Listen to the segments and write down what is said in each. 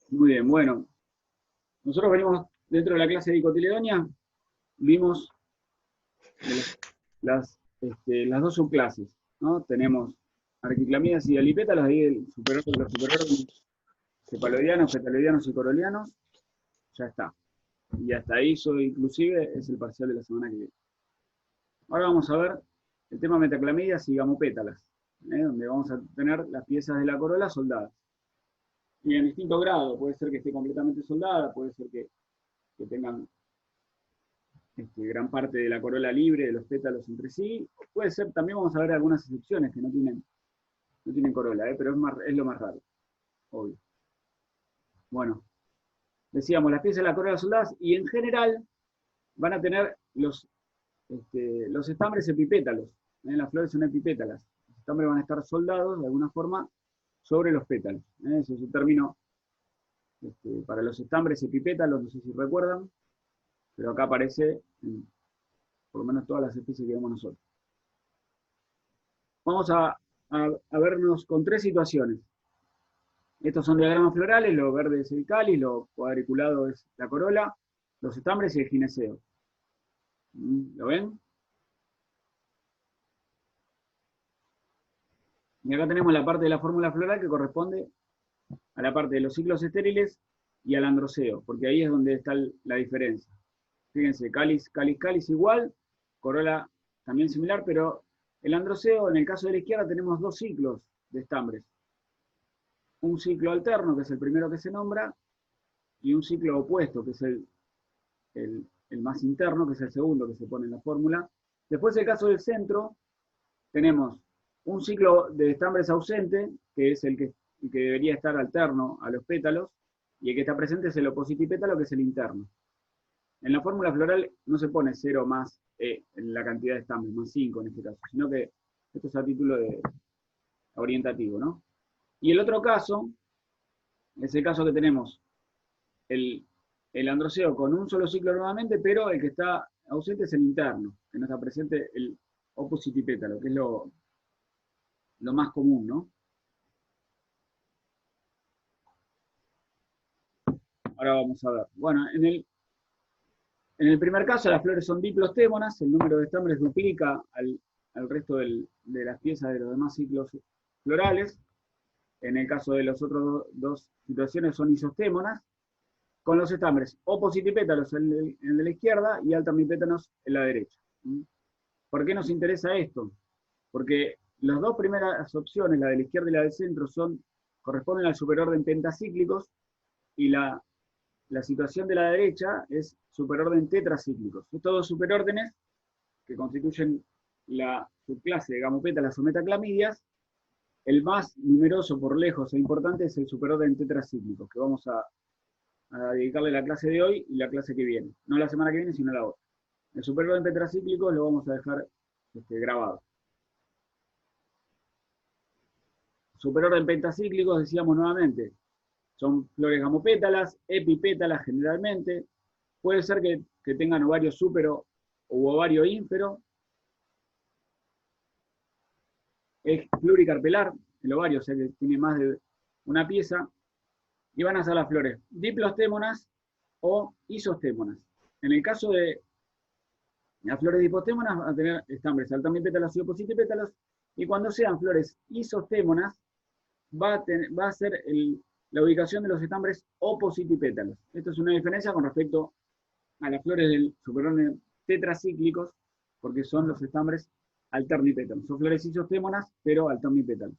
Muy bien, bueno, nosotros venimos dentro de la clase de dicotiledóneas, vimos de las dos subclases, ¿no? Tenemos arquiclamidas y alipétalas, ahí los superórdenes cepaloidianos, petaloidianos y corolianos, ya está. Y hasta ahí eso inclusive es el parcial de la semana que viene. Ahora vamos a ver el tema metaclamidias y gamopétalas, donde vamos a tener las piezas de la corola soldadas. Y en distinto grado, puede ser que esté completamente soldada, puede ser que tengan gran parte de la corola libre, de los pétalos entre sí. Puede ser, también vamos a ver algunas excepciones que no tienen corola, pero es lo más raro, obvio. Bueno, decíamos, las piezas de la corola soldadas y en general van a tener los estambres epipétalos. Las flores son epipétalas. Los estambres van a estar soldados de alguna forma sobre los pétalos. Ese es un término para los estambres epipétalos, no sé si recuerdan, pero acá aparece en por lo menos todas las especies que vemos nosotros. Vamos a vernos con tres situaciones. Estos son diagramas florales, lo verde es el cáliz, lo cuadriculado es la corola, los estambres y el gineceo. ¿Lo ven? Y acá tenemos la parte de la fórmula floral que corresponde a la parte de los ciclos estériles y al androceo, porque ahí es donde está la diferencia. Fíjense, cáliz, cáliz, cáliz igual, corola también similar, pero el androceo, en el caso de la izquierda, tenemos dos ciclos de estambres. Un ciclo alterno, que es el primero que se nombra, y un ciclo opuesto, que es el más interno, que es el segundo que se pone en la fórmula. Después, el caso del centro, tenemos un ciclo de estambres ausente, que es el que debería estar alterno a los pétalos, y el que está presente es el opositipétalo, que es el interno. En la fórmula floral no se pone 0 más en la cantidad de estambres, más 5 en este caso, sino que esto es a título de orientativo, ¿no? Y el otro caso es el caso que tenemos el, el androceo con un solo ciclo nuevamente, pero el que está ausente es el interno, que no está presente el opositipétalo, que es lo más común, ¿no? Ahora vamos a ver. Bueno, en el primer caso las flores son diplostémonas, el número de estambres duplica al resto de las piezas de los demás ciclos florales. En el caso de las otras dos situaciones son isostémonas, con los estambres opositipétalos en el de la izquierda y alternipétalos en la derecha. ¿Por qué nos interesa esto? Porque las dos primeras opciones, la de la izquierda y la del centro, corresponden al superorden pentacíclicos y la situación de la derecha es superorden tetracíclicos. Estos dos superórdenes, que constituyen la subclase de gamopétalas o metaclamidias, el más numeroso por lejos e importante es el superorden tetracíclico, que vamos a dedicarle la clase de hoy y la clase que viene. No la semana que viene, sino la otra. El superorden tetracíclico lo vamos a dejar grabado. Superorden pentacíclicos, decíamos nuevamente, son flores gamopétalas, epipétalas generalmente. Puede ser que tengan ovario súpero u ovario ínfero. Es pluricarpelar el ovario, o sea que tiene más de una pieza. Y van a ser las flores diplostémonas o isostémonas. En el caso de las flores dipostémonas van a tener estambres alternipétalos y opositipétalos. Y cuando sean flores isostémonas, va a ser la ubicación de los estambres opositipétalos. Esto es una diferencia con respecto a las flores del superorden tetracíclicos, porque son los estambres alternipétalos. Son flores isostémonas, pero alternipétalos.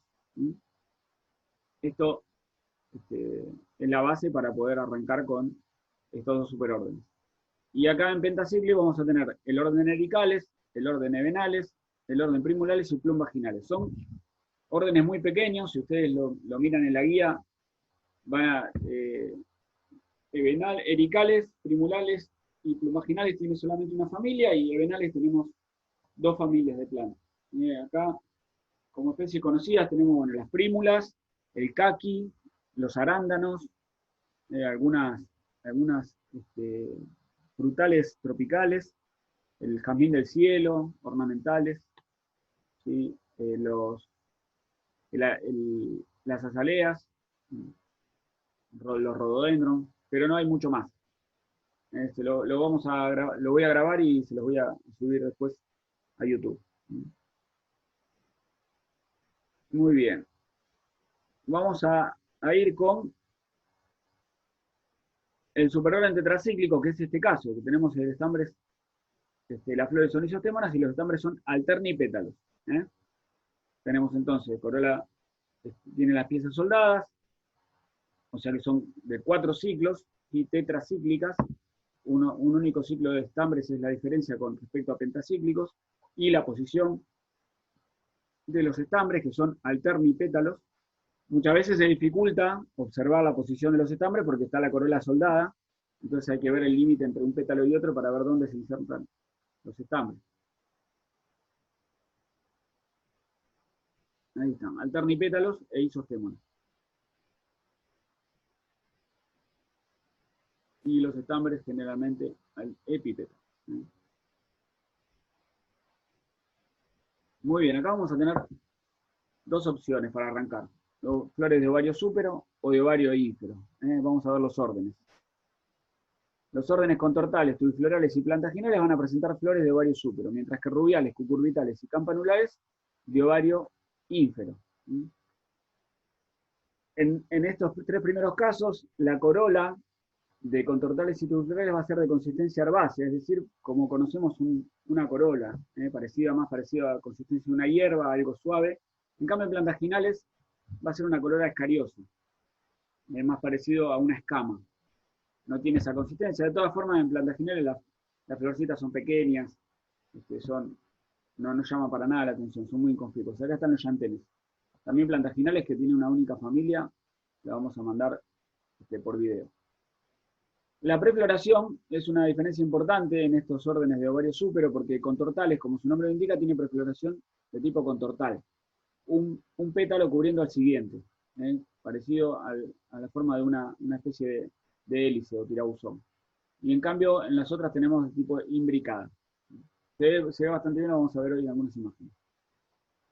Esto es la base para poder arrancar con estos dos superórdenes. Y acá en pentacíclico vamos a tener el orden ericales, el orden evenales, el orden primulales y plum vaginales. Son órdenes muy pequeños, si ustedes lo miran en la guía, van a ericales, primulales y plumaginales tienen solamente una familia y evenales tenemos dos familias de plantas. Acá, como especies conocidas, tenemos bueno, las prímulas, el caqui, los arándanos, algunas frutales tropicales, el jazmín del cielo, ornamentales, ¿sí? Las azaleas, los rhododendron, pero no hay mucho más. Lo voy a grabar y se los voy a subir después a YouTube. Muy bien. Vamos a ir con el superorden tetracíclico, que es este caso, que tenemos el estambres, las flores son isostémonas y los estambres son alternipétalos. Tenemos entonces, corola tiene las piezas soldadas, o sea que son de 4 ciclos y tetracíclicas. Un único ciclo de estambres es la diferencia con respecto a pentacíclicos, y la posición de los estambres, que son alternipétalos. Muchas veces se dificulta observar la posición de los estambres porque está la corola soldada, entonces hay que ver el límite entre un pétalo y otro para ver dónde se insertan los estambres. Ahí están, alternipétalos e isostémonas. Y los estambres generalmente al epípeto. Muy bien, acá vamos a tener dos opciones para arrancar. Flores de ovario súpero o de ovario ínfero. Vamos a ver los órdenes. Los órdenes contortales, tubiflorales y plantaginales van a presentar flores de ovario súpero, mientras que rubiales, cucurbitales y campanulares de ovario ínfero. En estos tres primeros casos, la corola de contortales y tubiflorales va a ser de consistencia herbácea, es decir, como conocemos una corola, más parecida a la consistencia de una hierba, algo suave. En cambio, en plantaginales va a ser una corola escariosa, más parecido a una escama. No tiene esa consistencia. De todas formas, en plantaginales las florcitas son pequeñas, no llaman para nada la atención, son muy inconspicuos. Acá están los llantenes. También plantaginales que tienen una única familia, la vamos a mandar por video. La prefloración es una diferencia importante en estos órdenes de ovario súpero, porque contortales, como su nombre lo indica, tiene prefloración de tipo contortal. Un pétalo cubriendo al siguiente, parecido a la forma de una especie de hélice o tirabuzón. Y en cambio, en las otras tenemos de tipo imbricada. Se ve bastante bien, lo vamos a ver hoy en algunas imágenes.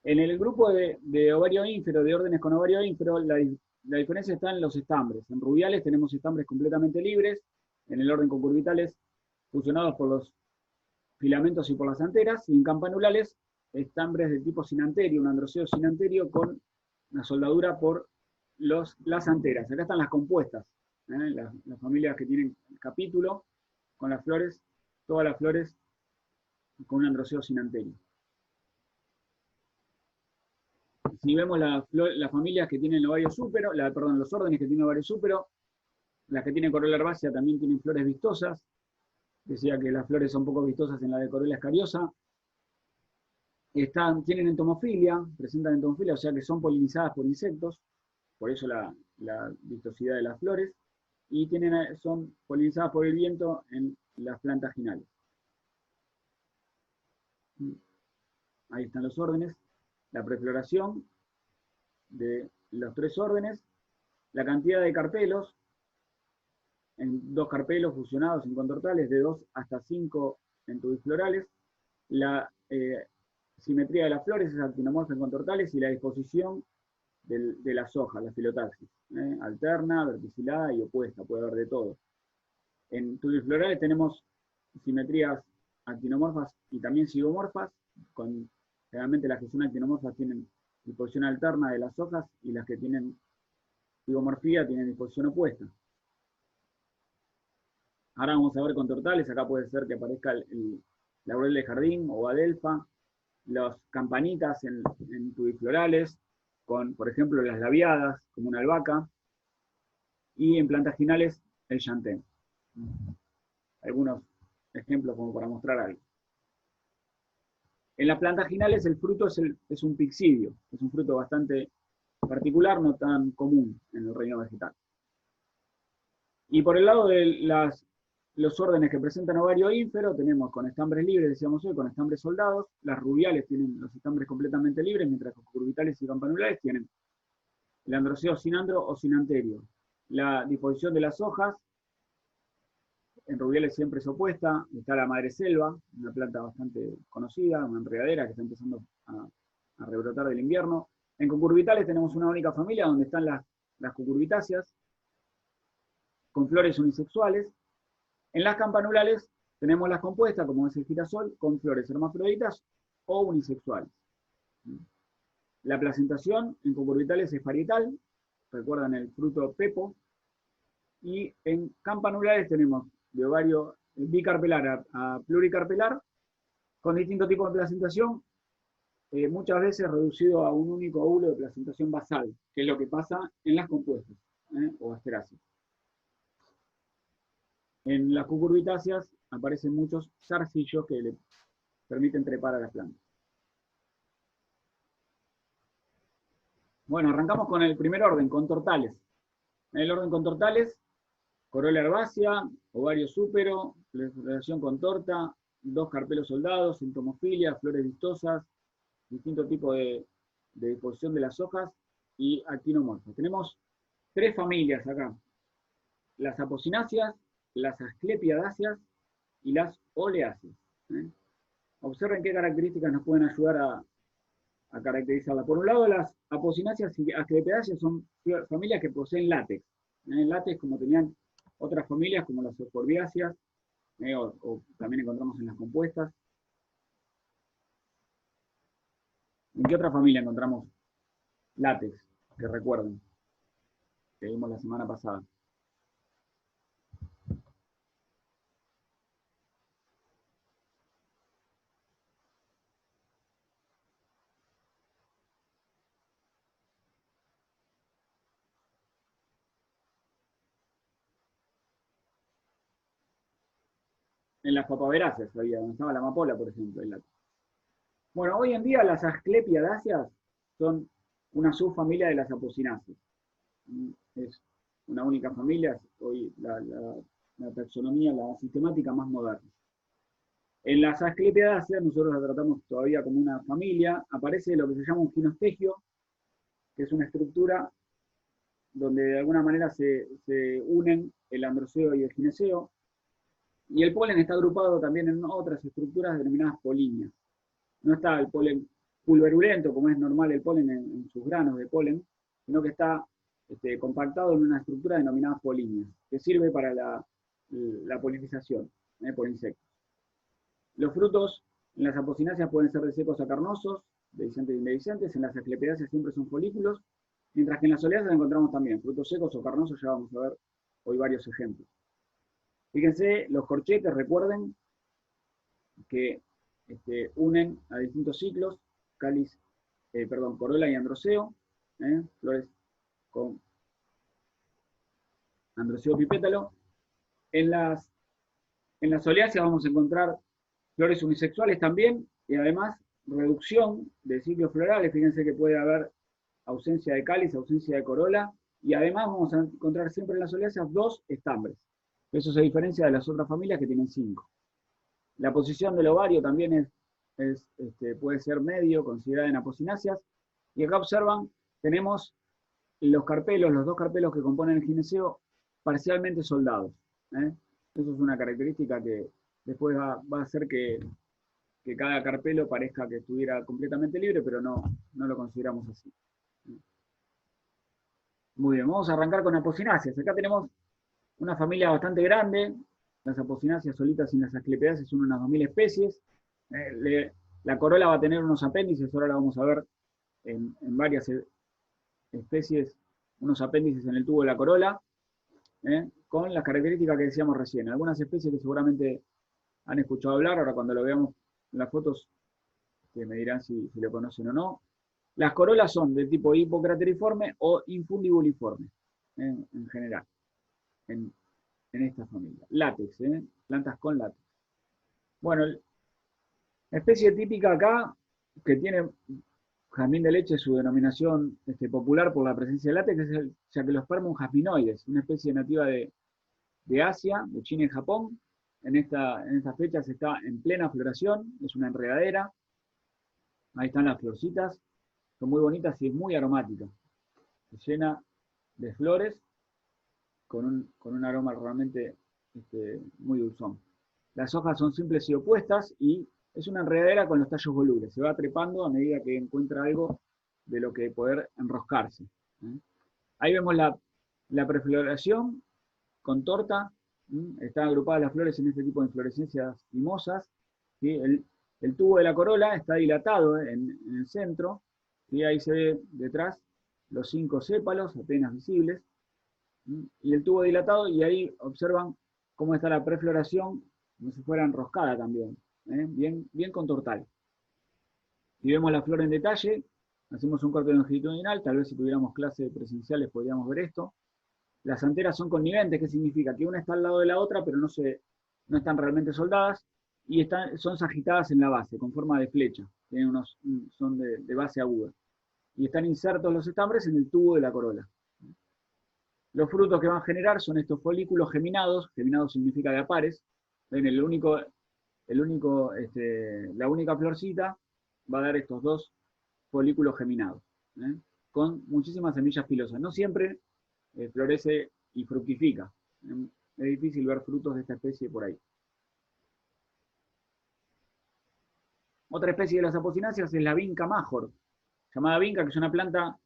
En el grupo de ovario ínfero, de órdenes con ovario ínfero, la diferencia está en los estambres. En rubiales tenemos estambres completamente libres, en el orden concurbitales fusionados por los filamentos y por las anteras, y en campanulales estambres de tipo sinanterio, un androceo sinanterio con una soldadura por las anteras. Acá están las compuestas, las familias que tienen el capítulo con las flores, todas las flores con un androceo sinanterio. Si vemos las familias que tienen ovario súpero, los órdenes que tienen ovario súpero, las que tienen corola herbácea también tienen flores vistosas. Decía que las flores son poco vistosas en la de corola escariosa. Tienen entomofilia, presentan entomofilia, o sea que son polinizadas por insectos, por eso la vistosidad de las flores, y son polinizadas por el viento en las plantaginales. Ahí están los órdenes, la prefloración de los tres órdenes, la cantidad de carpelos, en 2 carpelos fusionados en contortales, de 2 hasta 5 en tubiflorales, la simetría de las flores es actinomorfa en contortales, y la disposición de las hojas, la filotaxis, alterna, verticilada y opuesta, puede haber de todo. En tubiflorales tenemos simetrías actinomorfas y también zigomorfas, generalmente las que son actinomorfas tienen disposición alterna de las hojas, y las que tienen zigomorfía tienen disposición opuesta. Ahora vamos a ver contortales, acá puede ser que aparezca el laurel de jardín o adelfa, las campanitas en tubiflorales, con, por ejemplo, las labiadas, como una albahaca, y en plantaginales el llantén. Algunos ejemplos como para mostrar algo. En las plantaginales el fruto es un pixidio, es un fruto bastante particular, no tan común en el reino vegetal. Y por el lado de los órdenes que presentan ovario ínfero, tenemos con estambres libres, decíamos hoy, con estambres soldados. Las rubiales tienen los estambres completamente libres, mientras que los cucurbitales y campanulares tienen el androceo sinandro o sinanterio. La disposición de las hojas, en rubiales siempre es opuesta. Está la madreselva, una planta bastante conocida, una enredadera que está empezando a rebrotar del invierno. En cucurbitales tenemos una única familia donde están las cucurbitáceas, con flores unisexuales. En las campanulales tenemos las compuestas, como es el girasol, con flores hermafroditas o unisexuales. La placentación en cucurbitales es parietal, recuerdan el fruto pepo, y en campanulares tenemos de ovario bicarpelar a pluricarpelar, con distintos tipos de placentación, muchas veces reducido a un único óvulo de placentación basal, que es lo que pasa en las compuestas, o asteráceas. En las cucurbitáceas aparecen muchos zarcillos que le permiten trepar a las plantas. Bueno, arrancamos con el primer orden, con tortales. En el orden con tortales, corola herbácea, ovario súpero, floración con torta, 2 carpelos soldados, entomofilia, flores vistosas, distintos tipos de disposición de las hojas y actinomorfas. Tenemos 3 familias acá: las apocináceas, las asclepiadáceas y las oleáceas. Observen qué características nos pueden ayudar a caracterizarla. Por un lado, las apocináceas y asclepiadáceas son familias que poseen látex. Látex, como tenían otras familias, como las euforbiáceas, o también encontramos en las compuestas. ¿En qué otra familia encontramos látex? Que recuerden, que vimos la semana pasada. En las papaveráceas había, donde estaba la amapola, por ejemplo, el látex. Bueno, hoy en día las asclepiadáceas son una subfamilia de las apocináceas. Es una única familia, hoy la taxonomía, la sistemática más moderna. En las asclepiadáceas nosotros la tratamos todavía como una familia. Aparece lo que se llama un ginostegio, que es una estructura donde de alguna manera se unen el androceo y el gineceo, y el polen está agrupado también en otras estructuras denominadas polinias. No está el polen pulverulento, como es normal el polen en sus granos de polen, sino que está compactado en una estructura denominada polinias, que sirve para la polinización por insectos. Los frutos en las apocináceas pueden ser de secos a carnosos, dehiscentes e indehiscentes. En las asclepiadáceas siempre son folículos, mientras que en las oleáceas encontramos también frutos secos o carnosos. Ya vamos a ver hoy varios ejemplos. Fíjense, los corchetes, recuerden que unen a distintos ciclos, cáliz, corola y androceo, flores con androceo pipétalo. En las oleáceas vamos a encontrar flores unisexuales también, y además reducción de ciclos florales. Fíjense que puede haber ausencia de cáliz, ausencia de corola, y además vamos a encontrar siempre en las oleáceas 2 estambres. Eso se diferencia de las otras familias que tienen 5. La posición del ovario también puede ser medio, considerada en apocináceas. Y acá observan, tenemos los carpelos, los 2 carpelos que componen el gineceo, parcialmente soldados. Eso es una característica que después va a hacer que cada carpelo parezca que estuviera completamente libre, pero no lo consideramos así. Muy bien, vamos a arrancar con apocináceas. Acá tenemos una familia bastante grande. Las apocináceas solitas y las asclepiadáceas son unas 2000 especies. La corola va a tener unos apéndices, ahora la vamos a ver en varias especies, unos apéndices en el tubo de la corola, con las características que decíamos recién. Algunas especies que seguramente han escuchado hablar, ahora cuando lo veamos en las fotos me dirán si lo conocen o no. Las corolas son de tipo hipocrateriforme o infundibuliforme, en general, en esta familia. Látex, plantas con látex. Bueno, la especie típica acá, que tiene jazmín de leche, su denominación popular por la presencia de látex, es el Jaquelospermum jasminoides, una especie nativa de Asia, de China y Japón. En estas fechas está en plena floración, es una enredadera. Ahí están las florcitas, son muy bonitas y es muy aromática. Se llena de flores con un aroma realmente muy dulzón. Las hojas son simples y opuestas y es una enredadera con los tallos volubles. Se va trepando a medida que encuentra algo de lo que poder enroscarse. Ahí vemos la prefloración con torta. Están agrupadas las flores en este tipo de inflorescencias mimosas. ¿Sí? El tubo de la corola está dilatado en el centro. ¿Sí? Ahí se ve detrás los 5 sépalos apenas visibles. Y el tubo dilatado, y ahí observan cómo está la prefloración, como si fuera enroscada también. Bien, bien contortal. Si vemos la flor en detalle, hacemos un corte longitudinal, tal vez si tuviéramos clases presenciales podríamos ver esto. Las anteras son conniventes, ¿qué significa? Que una está al lado de la otra, pero no están realmente soldadas, y son sagitadas en la base, con forma de flecha. Son de base aguda. Y están insertos los estambres en el tubo de la corola. Los frutos que van a generar son estos folículos geminados. Geminados significa de a pares. Ven, la única florcita va a dar estos 2 folículos geminados, con muchísimas semillas pilosas. No siempre florece y fructifica. Es difícil ver frutos de esta especie por ahí. Otra especie de las apocináceas es la vinca major, llamada vinca, que es una planta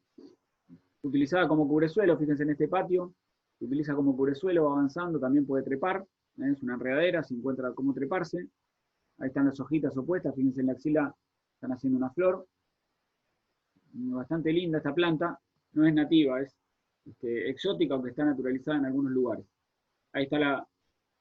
utilizada como cubresuelo. Fíjense en este patio, se utiliza como cubresuelo, va avanzando, también puede trepar. Es una enredadera, se encuentra cómo treparse. Ahí están las hojitas opuestas, fíjense en la axila, están haciendo una flor. Bastante linda esta planta, no es nativa, es exótica, aunque está naturalizada en algunos lugares. Ahí está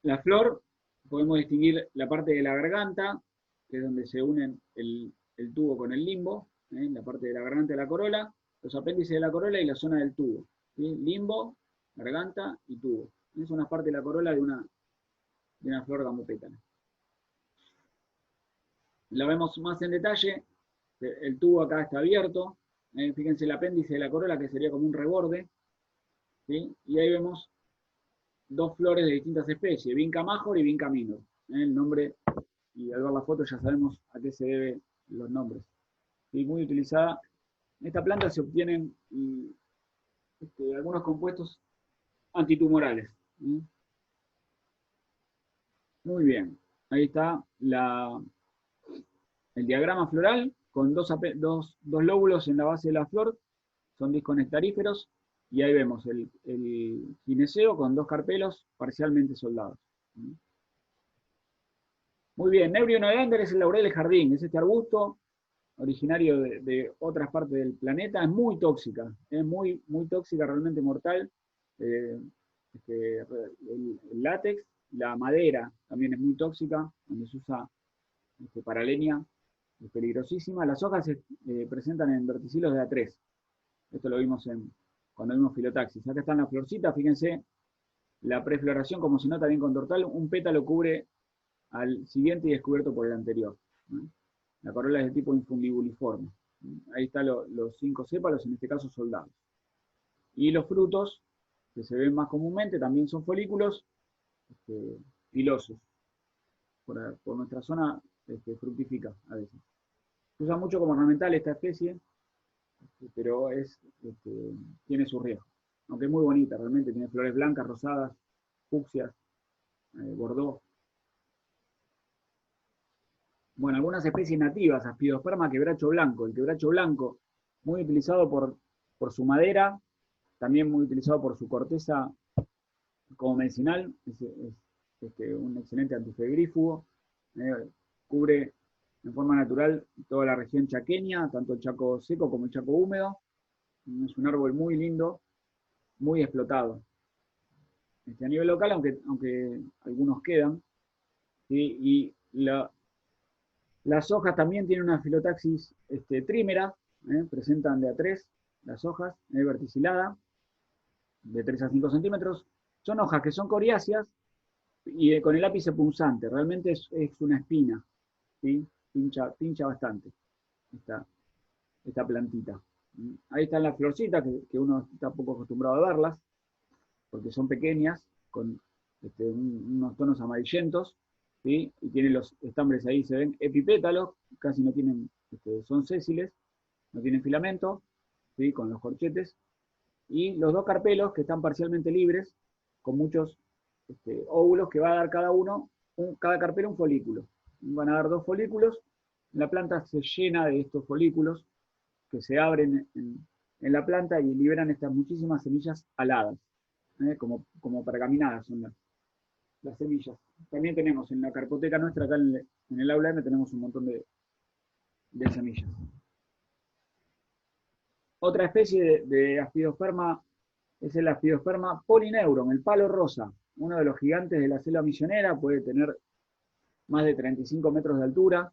la flor, podemos distinguir la parte de la garganta, que es donde se unen el tubo con el limbo, la parte de la garganta de la corola, los apéndices de la corola y la zona del tubo. ¿Sí? Limbo, garganta y tubo. Es una parte de la corola de una flor gamopétala. La vemos más en detalle, el tubo acá está abierto, fíjense el apéndice de la corola que sería como un reborde, ¿sí? Y ahí vemos 2 flores de distintas especies, vinca major y vinca minor. El nombre, y al ver la foto ya sabemos a qué se deben los nombres. ¿Sí? Muy utilizada. En esta planta se obtienen algunos compuestos antitumorales. Muy bien. Ahí está el diagrama floral con dos lóbulos en la base de la flor, son disconectaríferos, y ahí vemos el gineceo con 2 carpelos parcialmente soldados. Muy bien, Nebrio noeander es el laurel de jardín, es este arbusto originario de otras partes del planeta, es muy tóxica, muy tóxica, realmente mortal. El látex, la madera también es muy tóxica, donde se usa para leña, es peligrosísima. Las hojas se presentan en verticilos de A3. Esto lo vimos cuando vimos filotaxis. Acá están las florcitas, fíjense, la prefloración, como se nota bien contortal, un pétalo cubre al siguiente y descubierto por el anterior. La corola es de tipo infundibuliforme. Ahí están los 5 sépalos, en este caso soldados. Y los frutos, que se ven más comúnmente, también son folículos pilosos. Por nuestra zona fructifica a veces. Se usa mucho como ornamental esta especie, pero tiene su riesgo. Aunque es muy bonita, realmente tiene flores blancas, rosadas, fucsias, bordó. Bueno, algunas especies nativas, Aspidosperma quebracho blanco. El quebracho blanco, muy utilizado por su madera, también muy utilizado por su corteza como medicinal, es un excelente antifebrífugo, cubre en forma natural toda la región chaqueña, tanto el Chaco seco como el Chaco húmedo. Es un árbol muy lindo, muy explotado. A nivel local, aunque algunos quedan, ¿sí? Y las hojas también tienen una filotaxis trímera, presentan de A3 las hojas, verticilada, de 3 a 5 centímetros. Son hojas que son coriáceas y con el ápice punzante, realmente es una espina, ¿sí? Pincha bastante esta plantita. Ahí están las florcitas, que uno está poco acostumbrado a verlas, porque son pequeñas, con unos tonos amarillentos, ¿sí? Y tienen los estambres ahí, se ven epipétalos, casi no tienen, son sésiles, no tienen filamento, ¿sí? Con los corchetes, y los 2 carpelos que están parcialmente libres, con muchos óvulos que va a dar cada carpelo un folículo. Van a dar 2 folículos, la planta se llena de estos folículos que se abren en la planta y liberan estas muchísimas semillas aladas. como pergaminadas son las semillas. También tenemos en la carpoteca nuestra, acá en el aula M, tenemos un montón de semillas. Otra especie de Aspidosperma es el Aspidosperma polyneuron, el palo rosa, uno de los gigantes de la selva misionera, puede tener más de 35 metros de altura.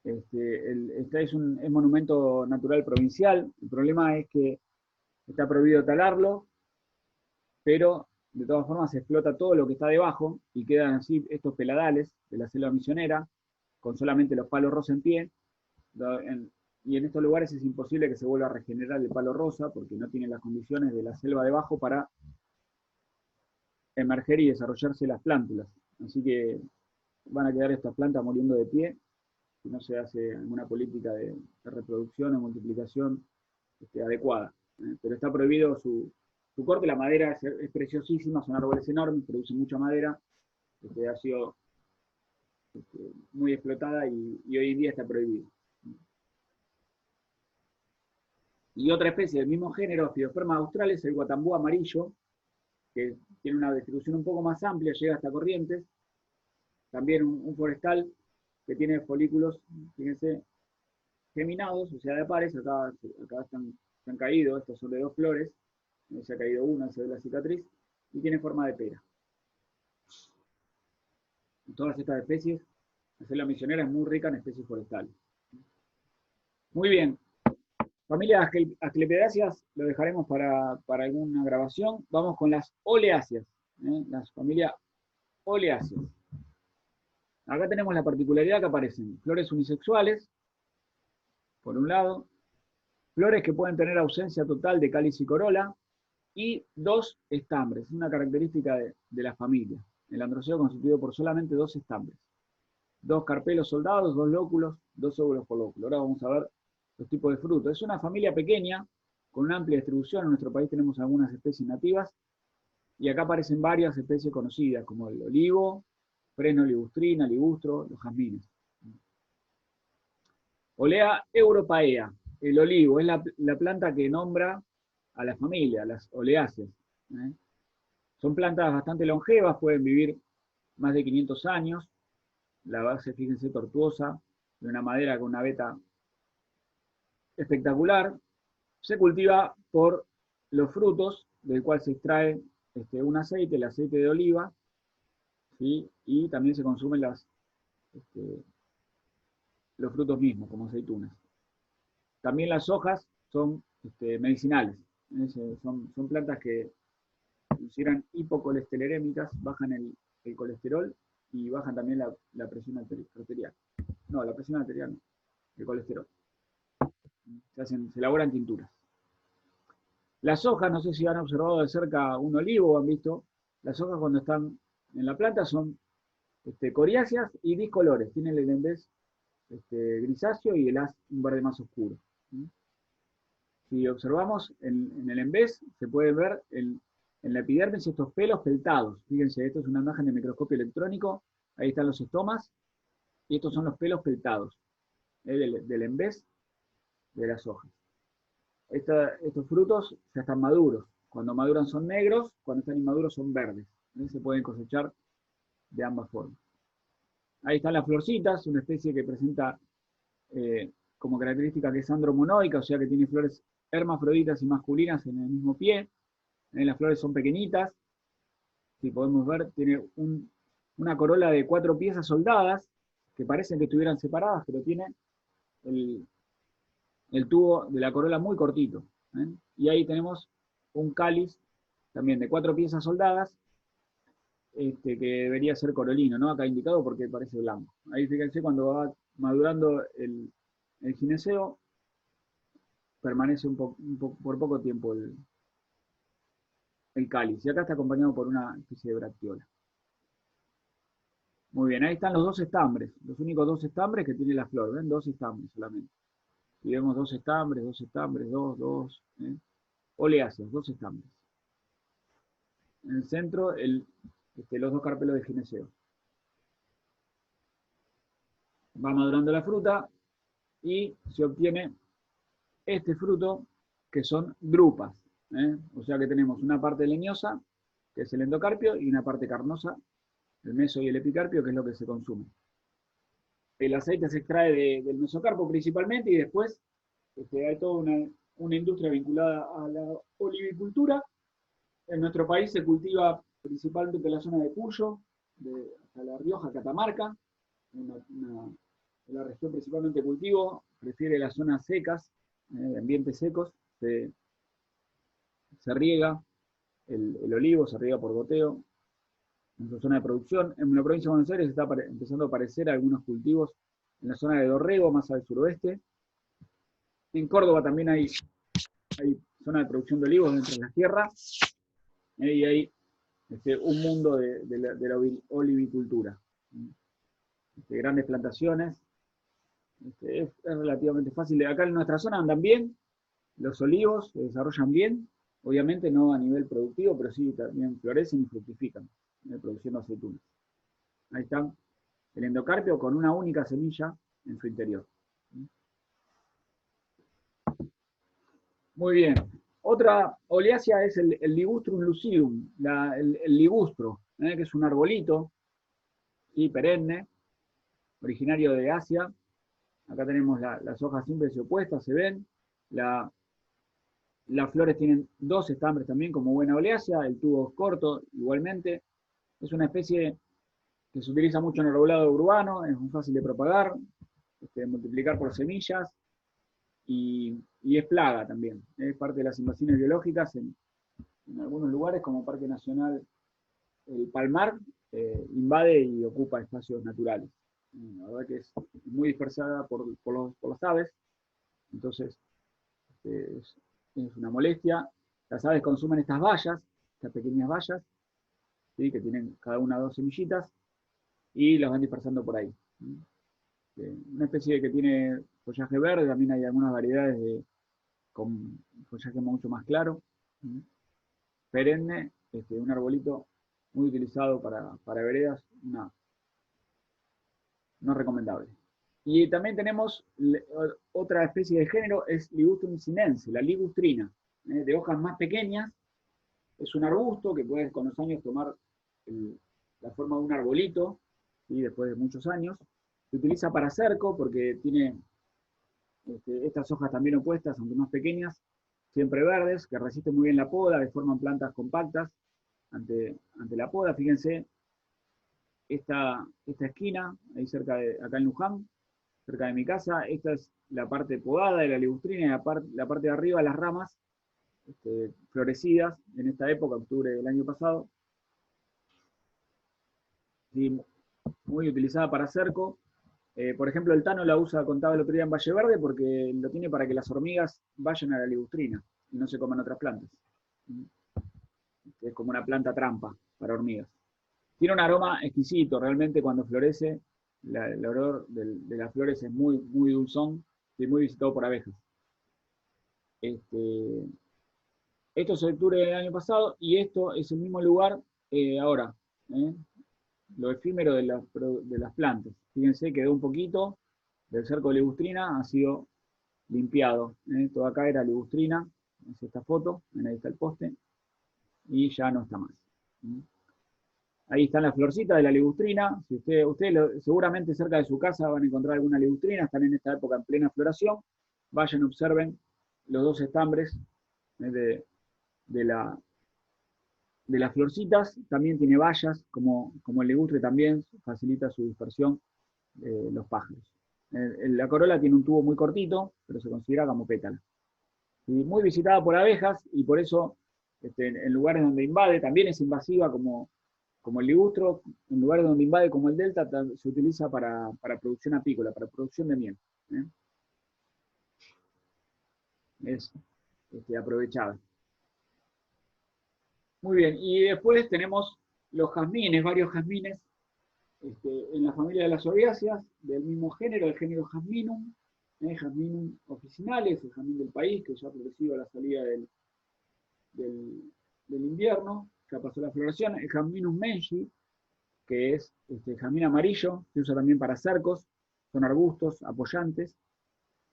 Este es monumento natural provincial. El problema es que está prohibido talarlo, pero de todas formas se explota todo lo que está debajo y quedan así estos peladales de la selva misionera, con solamente los palos rosa en pie. Y en estos lugares es imposible que se vuelva a regenerar el palo rosa porque no tiene las condiciones de la selva debajo para emerger y desarrollarse las plántulas. Así que van a quedar estas plantas muriendo de pie si no se hace alguna política de reproducción o multiplicación adecuada. Pero está prohibido su corte. La madera es preciosísima, son árboles enormes, producen mucha madera, ha sido muy explotada y hoy en día está prohibido. Y otra especie del mismo género, Aspidosperma australis, el guatambú amarillo, que tiene una distribución un poco más amplia, llega hasta Corrientes. También un forestal que tiene folículos, fíjense, geminados, o sea, de pares. Acá se han caído, estos son de 2 flores, se ha caído una, se ve la cicatriz, y tiene forma de pera. Todas estas especies, la selva misionera es muy rica en especies forestales. Muy bien. Familia Asclepiadáceas lo dejaremos para alguna grabación. Vamos con las oleáceas, las familias oleáceas. Acá tenemos la particularidad que aparecen flores unisexuales, por un lado, flores que pueden tener ausencia total de cáliz y corola, y 2 estambres, una característica de la familia. El androceo constituido por solamente 2 estambres. 2 carpelos soldados, 2 lóculos, 2 óvulos por lóculo. Ahora vamos a ver los tipos de frutos. Es una familia pequeña, con una amplia distribución. En nuestro país tenemos algunas especies nativas, y acá aparecen varias especies conocidas, como el olivo, fresno ligustrina, ligustro, los jazmines. Olea europaea, el olivo, es la planta que nombra a la familia, las oleáceas. Son plantas bastante longevas, pueden vivir más de 500 años. La base, fíjense, tortuosa, de una madera con una veta espectacular. Se cultiva por los frutos, del cual se extrae un aceite, el aceite de oliva, ¿sí? Y también se consumen los frutos mismos, como aceitunas. También las hojas son medicinales. Son plantas que consideran hipocolesterolémicas, bajan el colesterol y bajan también la presión arterial. No, la presión arterial no, el colesterol. Se elaboran tinturas. Las hojas, no sé si han observado de cerca un olivo o han visto, las hojas cuando están en la planta son coriáceas y discolores. Tienen el embés grisáceo y el haz un verde más oscuro. Si observamos en el embés, se puede ver en la epidermis estos pelos peltados. Fíjense, esto es una imagen de microscopio electrónico. Ahí están los estomas, y estos son los pelos peltados del embés de las hojas. Estos frutos ya están maduros. Cuando maduran son negros, cuando están inmaduros son verdes. Se pueden cosechar de ambas formas. Ahí están las florcitas, una especie que presenta como característica que es andromonoica, o sea que tiene flores hermafroditas y masculinas en el mismo pie. Las flores son pequeñitas. Si podemos ver, tiene una corola de 4 piezas soldadas, que parecen que estuvieran separadas, pero tiene el tubo de la corola muy cortito. Y ahí tenemos un cáliz también de 4 piezas soldadas, que debería ser corolino, ¿no? Acá indicado porque parece blanco. Ahí fíjense, cuando va madurando el gineceo, permanece por poco tiempo el cáliz. Y acá está acompañado por una especie de bracteola. Muy bien, ahí están los 2 estambres, los únicos 2 estambres que tiene la flor. ¿Ven? 2 estambres solamente. Y vemos 2 estambres, 2. Oleáceas, 2 estambres. En el centro, los 2 carpelos de gineceo. Va madurando la fruta y se obtiene este fruto, que son drupas. O sea que tenemos una parte leñosa, que es el endocarpio, y una parte carnosa, el meso y el epicarpio, que es lo que se consume. El aceite se extrae del mesocarpo principalmente y después hay toda una industria vinculada a la olivicultura. En nuestro país se cultiva principalmente en la zona de Cuyo, hasta La Rioja, Catamarca, la región principalmente de cultivo, prefiere las zonas secas, ambientes secos, se riega el olivo, se riega por goteo, en su zona de producción. En la provincia de Buenos Aires está empezando a aparecer algunos cultivos en la zona de Dorrego, más al suroeste. En Córdoba también hay zona de producción de olivos dentro de las tierras, y hay un mundo de la olivicultura. Grandes plantaciones, es relativamente fácil. Acá en nuestra zona andan bien, los olivos se desarrollan bien, obviamente no a nivel productivo, pero sí también florecen y fructifican, produciendo aceitunas. Ahí están, el endocarpio con una única semilla en su interior. Muy bien. Otra oleácea es el Ligustrum lucidum, el ligustro, que es un arbolito, ¿sí? Perenne, originario de Asia. Acá tenemos las hojas simples y opuestas, se ven. Las flores tienen 2 estambres también, como buena oleácea, el tubo es corto, igualmente. Es una especie que se utiliza mucho en el arbolado urbano, es muy fácil de propagar, multiplicar por semillas, y es plaga también. Es parte de las invasiones biológicas en algunos lugares, como Parque Nacional El Palmar, invade y ocupa espacios naturales. La verdad que es muy dispersada por las aves, entonces es una molestia. Las aves consumen estas bayas, estas pequeñas bayas, ¿sí? Que tienen cada una 2 semillitas, y las van dispersando por ahí. Una especie que tiene follaje verde, también hay algunas variedades con follaje mucho más claro. Perenne, un arbolito muy utilizado para veredas, no recomendable. Y también tenemos otra especie de género, es Ligustrum sinense, la ligustrina, de hojas más pequeñas. Es un arbusto que puede con los años tomar la forma de un arbolito, ¿sí? Después de muchos años. Se utiliza para cerco porque tiene estas hojas también opuestas, aunque más pequeñas, siempre verdes, que resisten muy bien la poda, que forman plantas compactas ante la poda. Fíjense, esta esquina, ahí acá en Luján, cerca de mi casa, esta es la parte podada de la ligustrina, y la parte de arriba, las ramas, florecidas en esta época, octubre del año pasado. Sí, muy utilizada para cerco. Por ejemplo, el Tano la usa, contaba el otro día en Valle Verde, porque lo tiene para que las hormigas vayan a la ligustrina y no se coman otras plantas. Es como una planta trampa para hormigas. Tiene un aroma exquisito, realmente cuando florece, el olor de las flores es muy, muy dulzón y muy visitado por abejas. Esto es octubre del año pasado y esto es el mismo lugar ahora. Lo efímero de las plantas. Fíjense, quedó un poquito del cerco de ligustrina, ha sido limpiado. Todo acá era ligustrina, es esta foto, ahí está el poste, y ya no está más. Ahí están las florcitas de la ligustrina. Si ustedes seguramente cerca de su casa van a encontrar alguna ligustrina, están en esta época en plena floración. Vayan, observen los 2 estambres de las florcitas. También tiene bayas, como el ligustre también facilita su dispersión los pájaros. La corola tiene un tubo muy cortito, pero se considera como pétala. Y muy visitada por abejas, y por eso en lugares donde invade, también es invasiva como el ligustro, en lugares donde invade como el delta, se utiliza para producción apícola, para producción de miel. Es aprovechada. Muy bien, y después tenemos los jazmines, varios jazmines, en la familia de las orbiáceas, del mismo género, el género Jazminum, Jazminum officinalis, el jazmín del país, que ya ha florecido a la salida del invierno, ya pasó la floración, el Jazminum mengi, que es jazmín amarillo, se usa también para cercos, son arbustos apoyantes,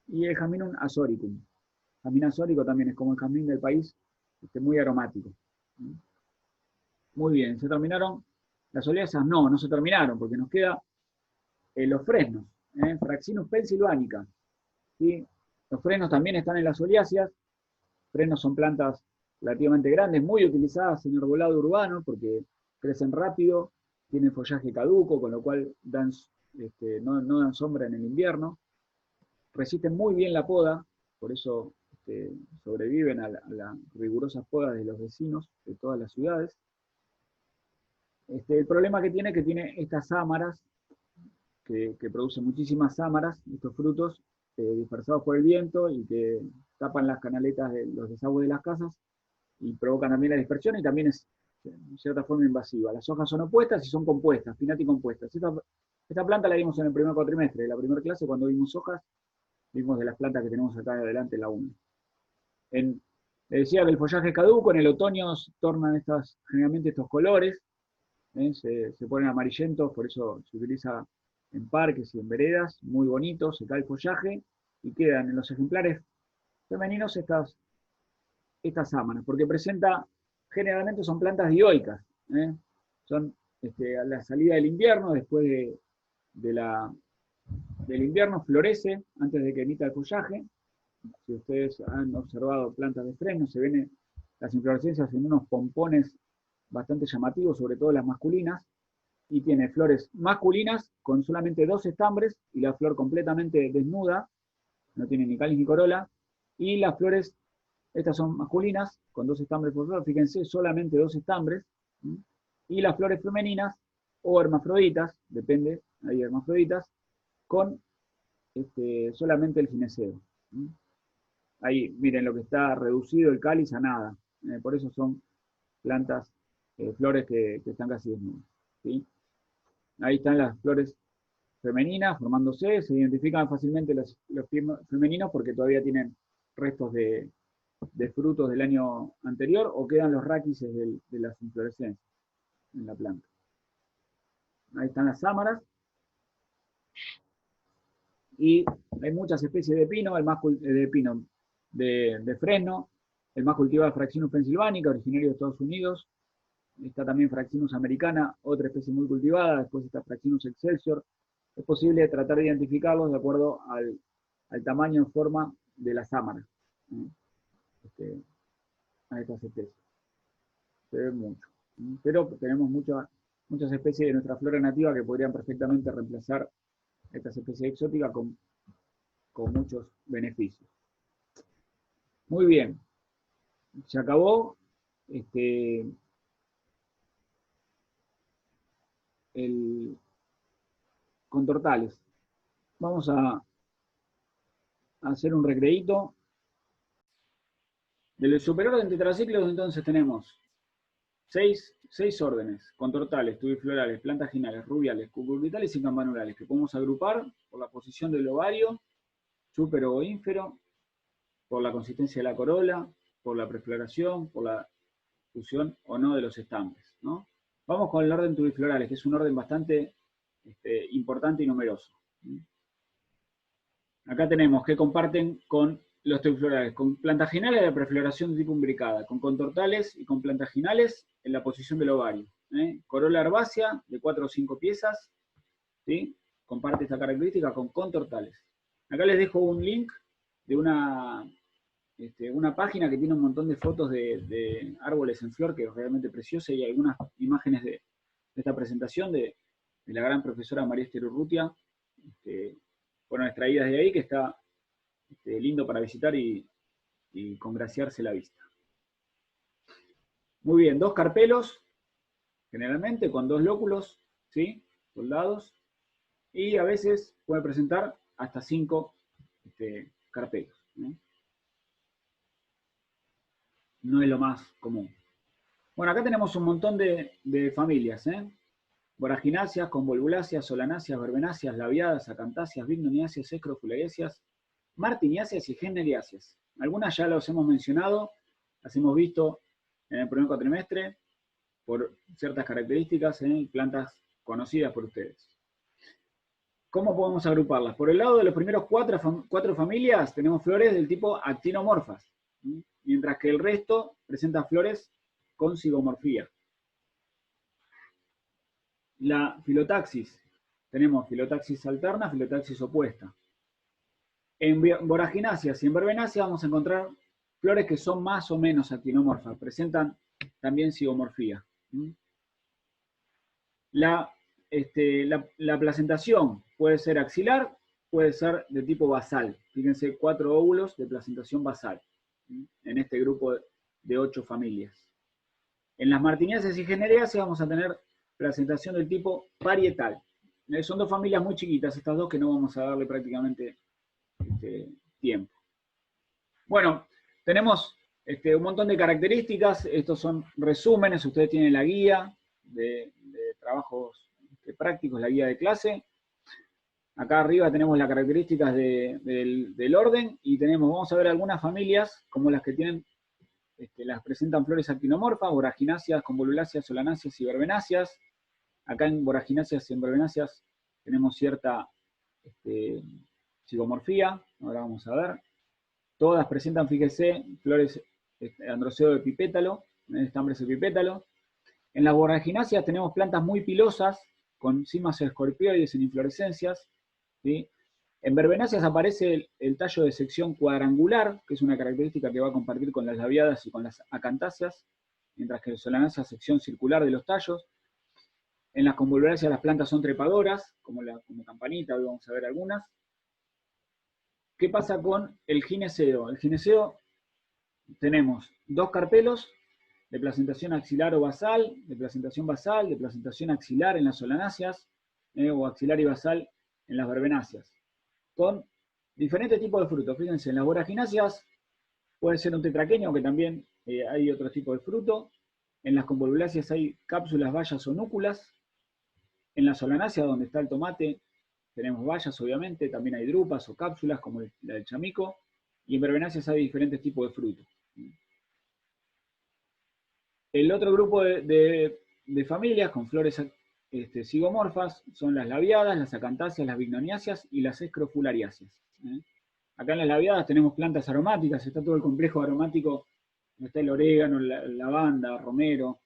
y el Jazminum azoricum. Jazmín azórico también es como el jazmín del país, muy aromático. Muy bien, ¿se terminaron las oleáceas? No, no se terminaron, porque nos queda los fresnos, Fraxinus pennsylvanica. ¿Sí? Los fresnos también están en las oleáceas. Fresnos son plantas relativamente grandes, muy utilizadas en arbolado urbano, porque crecen rápido, tienen follaje caduco, con lo cual no dan sombra en el invierno. Resisten muy bien la poda, por eso sobreviven a las rigurosas podas de los vecinos de todas las ciudades. El problema que tiene es que tiene estas sámaras, que producen muchísimas sámaras, estos frutos dispersados por el viento y que tapan las canaletas de los desagües de las casas y provocan también la dispersión y también es en cierta forma invasiva. Las hojas son opuestas y son compuestas, pinnaticompuestas. Esta planta la vimos en el primer cuatrimestre, de la primera clase, cuando vimos hojas, vimos de las plantas que tenemos acá adelante la 1. Le decía que el follaje es caduco, en el otoño se tornan generalmente estos colores, se ponen amarillentos, por eso se utiliza en parques y en veredas, muy bonito, se cae el follaje y quedan en los ejemplares femeninos estas sámanas, porque generalmente son plantas dioicas, son a la salida del invierno, después del invierno florece antes de que emita el follaje. Si ustedes han observado plantas de fresno, se ven las inflorescencias en unos pompones bastante llamativos, sobre todo las masculinas, y tiene flores masculinas con solamente 2 estambres y la flor completamente desnuda, no tiene ni cáliz ni corola, y las flores, estas son masculinas, con 2 estambres por flor, fíjense, solamente 2 estambres, y las flores femeninas, o hermafroditas, depende, hay hermafroditas, con solamente el gineceo. Ahí, miren lo que está reducido el cáliz a nada, por eso son plantas, flores que están casi desnudas. ¿Sí? Ahí están las flores femeninas formándose, se identifican fácilmente los femeninos porque todavía tienen restos de frutos del año anterior o quedan los ráquices de las inflorescencias en la planta. Ahí están las sámaras. Y hay muchas especies de pino, de fresno, el más cultivado es Fraxinus pennsylvanica, originario de Estados Unidos. Está también Fraxinus americana, otra especie muy cultivada, después está Fraxinus excelsior. Es posible tratar de identificarlos de acuerdo al tamaño y forma de la sámara, a estas especies. Se ve mucho. Pero tenemos muchas especies de nuestra flora nativa que podrían perfectamente reemplazar estas especies exóticas con muchos beneficios. Muy bien. Se acabó con tortales. Vamos a hacer un recreíto. Del superorden tetracíclicos entonces tenemos 6 órdenes, con tortales, tubiflorales, plantaginales, rubiales, cucurbitales y campanulales, que podemos agrupar por la posición del ovario, súpero o ínfero, por la consistencia de la corola, por la prefloración, por la fusión o no de los estambres, ¿no? Vamos con el orden tubiflorales, que es un orden bastante importante y numeroso. Acá tenemos que comparten con los tubiflorales, con plantaginales de prefloración de tipo imbricada, con contortales y con plantaginales en la posición del ovario. Corola herbácea de 4 o 5 piezas, ¿sí? Comparte esta característica con contortales. Acá les dejo un link de una página que tiene un montón de fotos de árboles en flor, que es realmente preciosa, y algunas imágenes de esta presentación de la gran profesora María Esther Urrutia, fueron extraídas de ahí, que está lindo para visitar y congraciarse la vista. Muy bien, 2 carpelos, generalmente con 2 lóculos, ¿sí? Soldados, y a veces puede presentar hasta 5 carpelos. No es lo más común. Bueno, acá tenemos un montón de familias, Boragináceas, convolvuláceas, solanáceas, verbenáceas, labiadas, acantáceas, vignoniáceas, escrofulariáceas, martiniáceas y generiáceas. Algunas ya las hemos mencionado, las hemos visto en el primer cuatrimestre por ciertas características, plantas conocidas por ustedes. ¿Cómo podemos agruparlas? Por el lado de los primeros 4 familias tenemos flores del tipo actinomorfas. mientras que el resto presenta flores con zigomorfía. La filotaxis, tenemos filotaxis alterna, filotaxis opuesta. En voragináceas y en verbenáceas vamos a encontrar flores que son más o menos actinomorfas, presentan también zigomorfía. La placentación puede ser axilar, puede ser de tipo basal. Fíjense, 4 óvulos de placentación basal en este grupo de 8 familias. En las martiniáceas y generáceas vamos a tener placentación del tipo parietal. Son 2 familias muy chiquitas, estas 2 que no vamos a darle prácticamente tiempo. Bueno, tenemos un montón de características, estos son resúmenes, ustedes tienen la guía de trabajos prácticos, la guía de clase. Acá arriba tenemos las características del orden y vamos a ver algunas familias como las que tienen, las presentan flores actinomorfas, voragináceas, convoluláceas, solanáceas y verbenáceas. Acá en voragináceas y en verbenáceas tenemos cierta zigomorfía, ahora vamos a ver. Todas presentan, fíjese, flores androceo de epipétalo, estambres epipétalo. En las voragináceas tenemos plantas muy pilosas, con cimas escorpioides en inflorescencias. ¿Sí? En verbenáceas aparece el tallo de sección cuadrangular, que es una característica que va a compartir con las labiadas y con las acantáceas, mientras que en solanáceas sección circular de los tallos. En las convoluláceas las plantas son trepadoras, como campanita, hoy vamos a ver algunas. ¿Qué pasa con el gineceo? El gineceo tenemos 2 carpelos de placentación axilar o basal, de placentación axilar en las solanáceas, o axilar y basal en las verbenáceas, con diferentes tipos de frutos. Fíjense, en las voragináceas puede ser un tetraquenio, que también hay otro tipo de fruto. En las convoluláceas hay cápsulas, bayas o núculas. En la solanácea, donde está el tomate, tenemos bayas, obviamente, también hay drupas o cápsulas, como la del chamico, y en verbenáceas hay diferentes tipos de frutos. El otro grupo de familias con flores zigomorfas son las labiadas, las acantáceas, las bignoniáceas y las escrofulariáceas. Acá en las labiadas tenemos plantas aromáticas, está todo el complejo aromático, donde está el orégano, la lavanda, romero,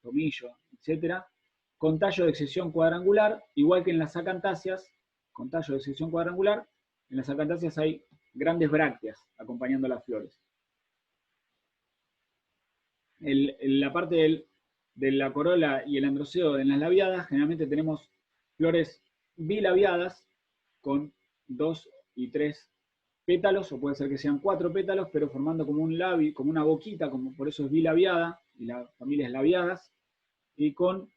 tomillo, etc., con tallo de sección cuadrangular, igual que en las acantáceas, con tallo de sección cuadrangular, en las acantáceas hay grandes brácteas acompañando las flores. La parte de la corola y el androceo en las labiadas, generalmente tenemos flores bilabiadas con 2 y 3 pétalos, o puede ser que sean 4 pétalos, pero formando como un labio, como una boquita, por eso es bilabiada, y la familia es labiadas, y con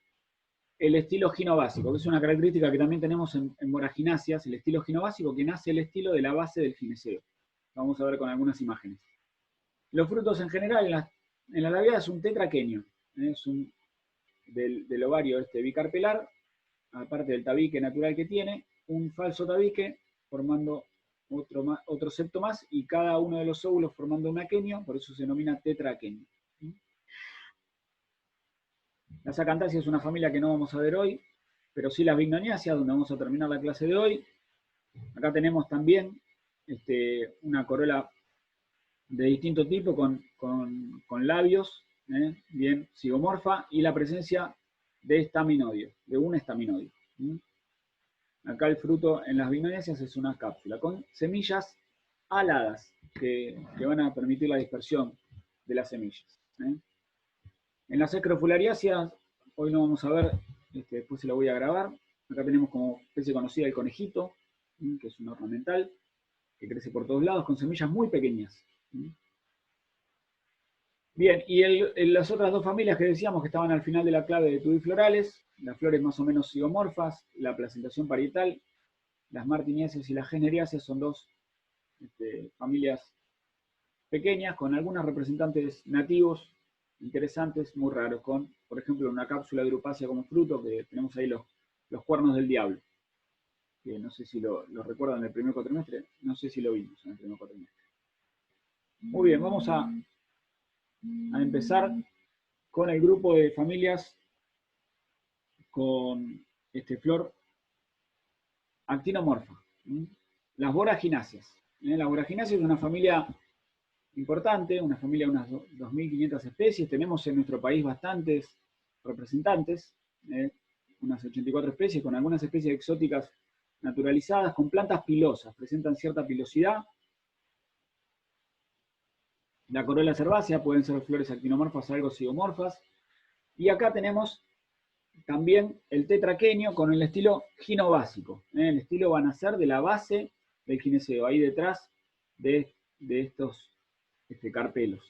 el estilo ginobásico, que es una característica que también tenemos en voragináceas, el estilo ginobásico, que nace el estilo de la base del gineceo. Vamos a ver con algunas imágenes. Los frutos en general en la labiada es un tetraquenio, es del ovario bicarpelar, aparte del tabique natural que tiene, un falso tabique formando otro septo más, y cada uno de los óvulos formando un aquenio, por eso se denomina tetraquenio. Las acantáceas es una familia que no vamos a ver hoy, pero sí las bignoniáceas, donde vamos a terminar la clase de hoy. Acá tenemos también una corola de distinto tipo con labios, bien zigomorfa, y la presencia de estaminodio, de un estaminodio. Acá el fruto en las bignoniáceas es una cápsula con semillas aladas que van a permitir la dispersión de las semillas. En las escrofulariáceas, hoy no vamos a ver, después se lo voy a grabar. Acá tenemos como especie conocida el conejito, que es un ornamental, que crece por todos lados con semillas muy pequeñas. Bien, y las otras 2 familias que decíamos que estaban al final de la clave de tudiflorales, las flores más o menos zigomorfas, la placentación parietal, las martiniáceas y las generiáceas son 2 familias pequeñas, con algunos representantes nativos interesantes, muy raros, con, por ejemplo, una cápsula drupácea como fruto, que tenemos ahí los cuernos del diablo, que no sé si lo recuerdan del primer cuatrimestre, no sé si lo vimos en el primer cuatrimestre. Muy bien, vamos a empezar con el grupo de familias con flor actinomorfa. Las voragináceas. La voraginácea es una familia importante, una familia de unas 2.500 especies. Tenemos en nuestro país bastantes representantes, unas 84 especies, con algunas especies exóticas naturalizadas, con plantas pilosas, presentan cierta pilosidad. La corola es herbácea, pueden ser flores actinomorfas o algo zigomorfas. Y acá tenemos también el tetraquenio con el estilo ginobásico. El estilo va a nacer de la base del gineceo, ahí detrás de estos carpelos.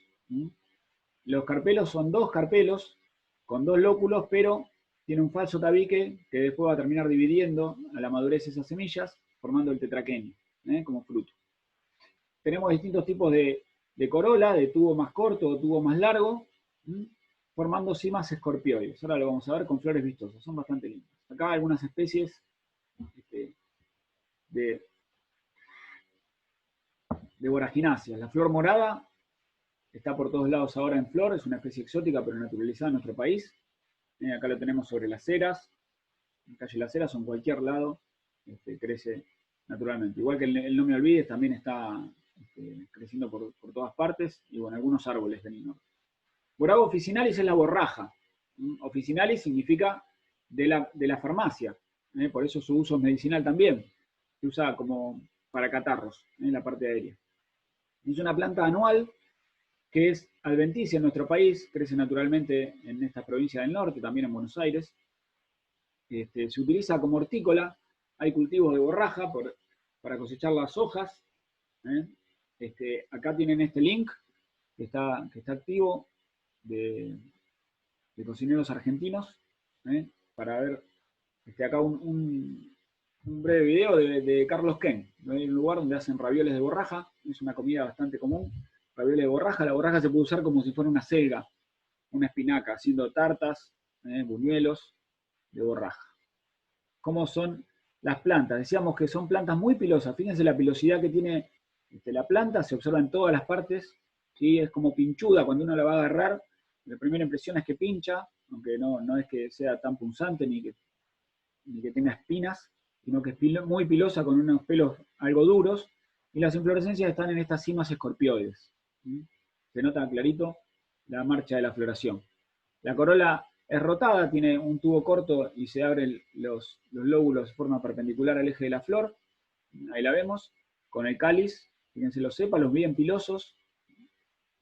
Los carpelos son dos carpelos con dos lóculos, pero tiene un falso tabique que después va a terminar dividiendo a la madurez esas semillas, formando el tetraquenio, como fruto. Tenemos distintos tipos de corola, de tubo más corto o tubo más largo, formando cimas escorpioides. Ahora lo vamos a ver con flores vistosas, son bastante lindas. Acá algunas especies de voragináceas. La flor morada está por todos lados ahora en flor, es una especie exótica pero naturalizada en nuestro país. Acá lo tenemos sobre las ceras, en calle Las Heras o en cualquier lado, crece naturalmente. Igual que el No Me Olvides también está creciendo por todas partes, y bueno, algunos árboles del norte. Borage officinalis es la borraja. Officinalis significa de la farmacia, por eso su uso es medicinal también. Se usa como para catarros, en la parte aérea. Es una planta anual que es adventicia en nuestro país, crece naturalmente en esta provincia del norte, también en Buenos Aires. Se utiliza como hortícola, hay cultivos de borraja para cosechar las hojas. Acá tienen este link que está activo de cocineros argentinos, para ver acá un breve video de Carlos Ken. Hay un lugar donde hacen ravioles de borraja, es una comida bastante común, ravioles de borraja. La borraja se puede usar como si fuera una selga, una espinaca, haciendo tartas, buñuelos de borraja. ¿Cómo son las plantas? Decíamos que son plantas muy pilosas. Fíjense la pilosidad que tiene la planta, se observa en todas las partes, ¿sí? Es como pinchuda cuando uno la va a agarrar. La primera impresión es que pincha, aunque no es que sea tan punzante ni que tenga espinas, sino que es muy pilosa con unos pelos algo duros, y las inflorescencias están en estas cimas escorpioides. Se nota clarito la marcha de la floración. La corola es rotada, tiene un tubo corto y se abren los lóbulos de forma perpendicular al eje de la flor. Ahí la vemos, con el cáliz, fíjense los sépalos bien pilosos.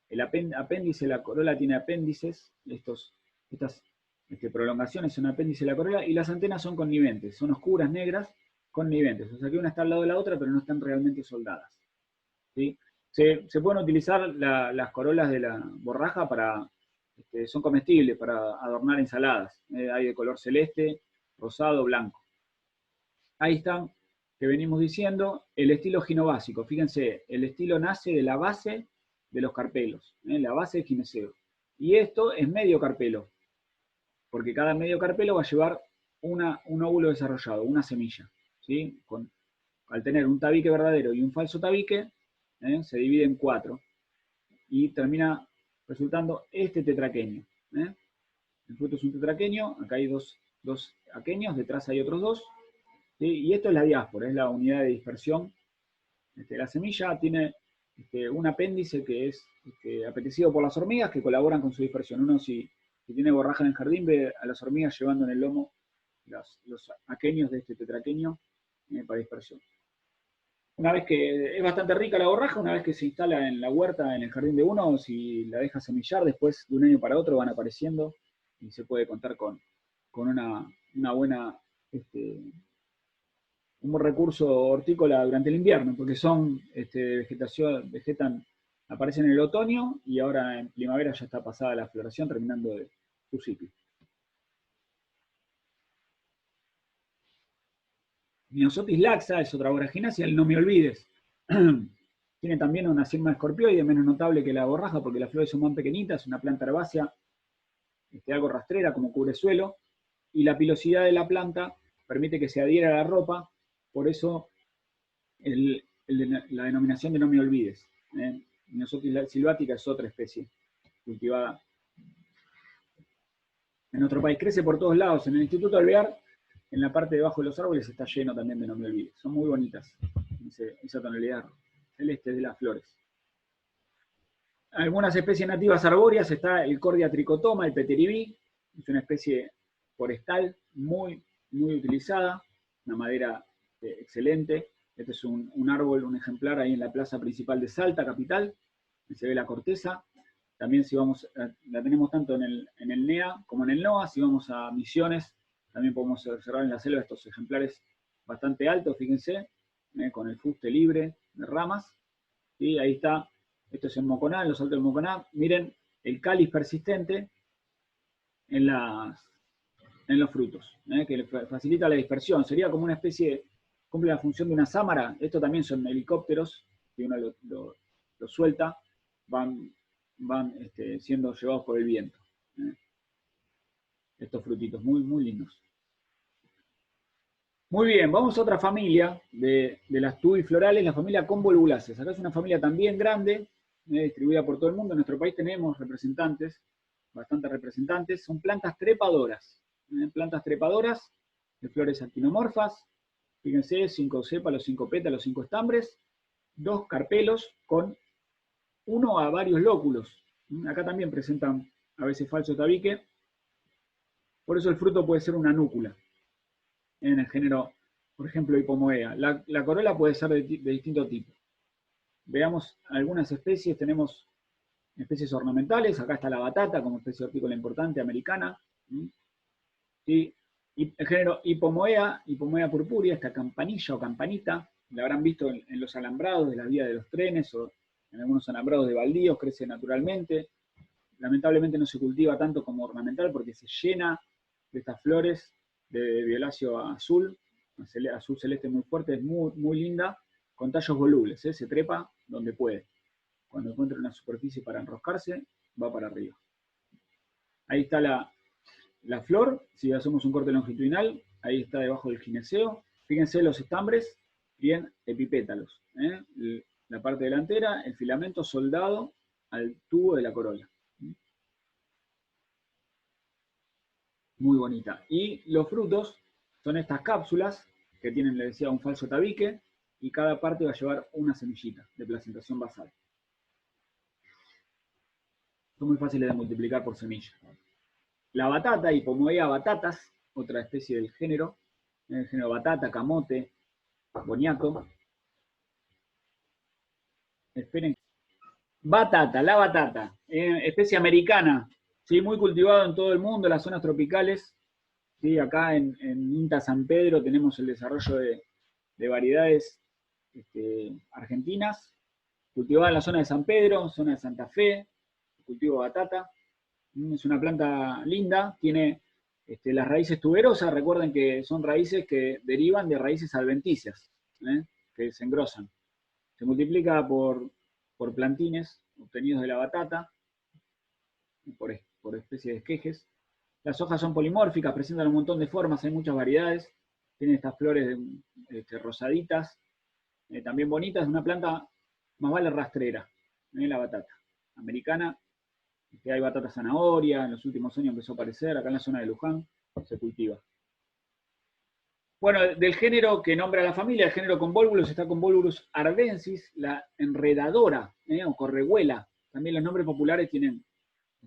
El apéndice, la corola tiene apéndices, estas prolongaciones son apéndice de la corola, y las antenas son conniventes, son oscuras, negras, conniventes. O sea que una está al lado de la otra, pero no están realmente soldadas. ¿Sí? Se pueden utilizar las corolas de la borraja son comestibles para adornar ensaladas. Hay de color celeste, rosado, blanco. Ahí están, que venimos diciendo, el estilo ginobásico. Fíjense, el estilo nace de la base de los carpelos, la base del gineceo. Y esto es medio carpelo, porque cada medio carpelo va a llevar un óvulo desarrollado, una semilla. ¿Sí? Al tener un tabique verdadero y un falso tabique, se divide en 4 y termina resultando este tetraquenio. El fruto es un tetraquenio, acá hay dos aquenios, detrás hay otros dos, ¿sí? Y esto es la diáspora, es la unidad de dispersión. La semilla tiene un apéndice que es apetecido por las hormigas, que colaboran con su dispersión. Uno, si tiene borraja en el jardín, ve a las hormigas llevando en el lomo los aquenios de este tetraquenio para dispersión. Una vez que es bastante rica la borraja, una vez que se instala en la huerta, en el jardín de uno, si la deja semillar, después de un año para otro van apareciendo y se puede contar con una buena, un buen recurso hortícola durante el invierno, porque son aparecen en el otoño y ahora en primavera ya está pasada la floración, terminando de su ciclo. Myosotis laxa es otra voraginácea, el No Me Olvides. Tiene también una cima escorpioide, menos notable que la borraja porque las flores son más pequeñitas, es una planta herbácea, algo rastrera como cubre suelo, y la pilosidad de la planta permite que se adhiera a la ropa, por eso la denominación de No Me Olvides. Myosotis silvática es otra especie cultivada en nuestro país. Crece por todos lados. En el Instituto Alvear, en la parte de abajo de los árboles, está lleno también de No Me Olvides. Son muy bonitas, esa tonalidad celeste de las flores. Algunas especies nativas arbóreas, está el Cordia tricotoma, el peteribí, es una especie forestal muy utilizada, una madera excelente. Este es un árbol, un ejemplar ahí en la plaza principal de Salta, capital, se ve la corteza. También si vamos, la tenemos tanto en el NEA como en el NOA. Si vamos a Misiones, también podemos observar en la selva estos ejemplares bastante altos, fíjense, con el fuste libre de ramas. ¿Sí? Ahí está, esto es en Moconá, en los altos de Moconá. Miren el cáliz persistente en, en los frutos, que le facilita la dispersión. Sería como una especie, cumple la función de una sámara. Esto también son helicópteros, si uno lo suelta, van siendo llevados por el viento. Estos frutitos, muy lindos. Muy bien, vamos a otra familia de las tubiflorales, la familia convolvulaceae. Acá es una familia también grande, distribuida por todo el mundo. En nuestro país tenemos representantes, bastantes representantes. Son plantas trepadoras, plantas trepadoras de flores actinomorfas. Fíjense, 5 sépalos, 5 pétalos, 5 estambres, 2 carpelos con 1 a varios lóculos. Acá también presentan a veces falso tabique. Por eso el fruto puede ser una núcula en el género, por ejemplo, Hipomoea. La corola puede ser de distinto tipo. Veamos algunas especies. Tenemos especies ornamentales. Acá está la batata como especie hortícola importante americana. ¿Sí? Y el género Hipomoea purpurea, esta campanilla o campanita, la habrán visto en los alambrados de las vías de los trenes o en algunos alambrados de baldíos, crece naturalmente. Lamentablemente no se cultiva tanto como ornamental porque se llena de estas flores de violáceo azul, azul celeste muy fuerte, es muy linda, con tallos volubles, se trepa donde puede. Cuando encuentra una superficie para enroscarse, va para arriba. Ahí está la flor, si hacemos un corte longitudinal, ahí está debajo del gineceo. Fíjense los estambres, bien epipétalos. La parte delantera, el filamento soldado al tubo de la corola. Muy bonita. Y los frutos son estas cápsulas que tienen, les decía, un falso tabique, y cada parte va a llevar una semillita de placentación basal. Son muy fáciles de multiplicar por semilla. La batata, Hipomoea batatas, otra especie del género, el género batata, camote, boniato. Esperen. Batata, la batata, especie americana, ¿sí? Muy cultivado en todo el mundo, en las zonas tropicales. ¿Sí? Acá en INTA San Pedro tenemos el desarrollo de variedades argentinas, cultivada en la zona de San Pedro, zona de Santa Fe, cultivo de batata. Es una planta linda, tiene las raíces tuberosas. Recuerden que son raíces que derivan de raíces adventicias, que se engrosan. Se multiplica por plantines obtenidos de la batata, por especies de esquejes. Las hojas son polimórficas, presentan un montón de formas, hay muchas variedades. Tienen estas flores rosaditas, también bonitas. Es una planta más vale rastrera, la batata americana. Hay batata zanahoria, en los últimos años empezó a aparecer, acá en la zona de Luján se cultiva. Bueno, del género que nombra la familia, el género Convolvulus, está Convolvulus ardensis, la enredadora, o correhuela. También los nombres populares tienen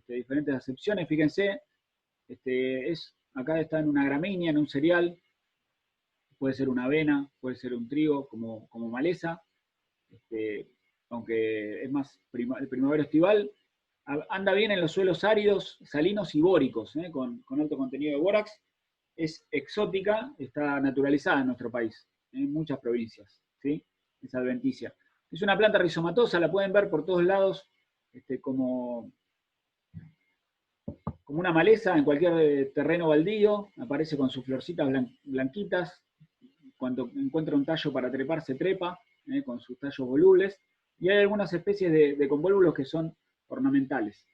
diferentes acepciones. Fíjense, acá está en una gramínea, en un cereal, puede ser una avena, puede ser un trigo como maleza, aunque es más primavera estival. Anda bien en los suelos áridos, salinos y bóricos, con alto contenido de bórax. Es exótica, está naturalizada en nuestro país, en muchas provincias, ¿sí? Es adventicia. Es una planta rizomatosa, la pueden ver por todos lados, como una maleza en cualquier terreno baldío, aparece con sus florcitas blanquitas. Cuando encuentra un tallo para trepar, se trepa, con sus tallos volubles. Y hay algunas especies de convólvulos que son ornamentales.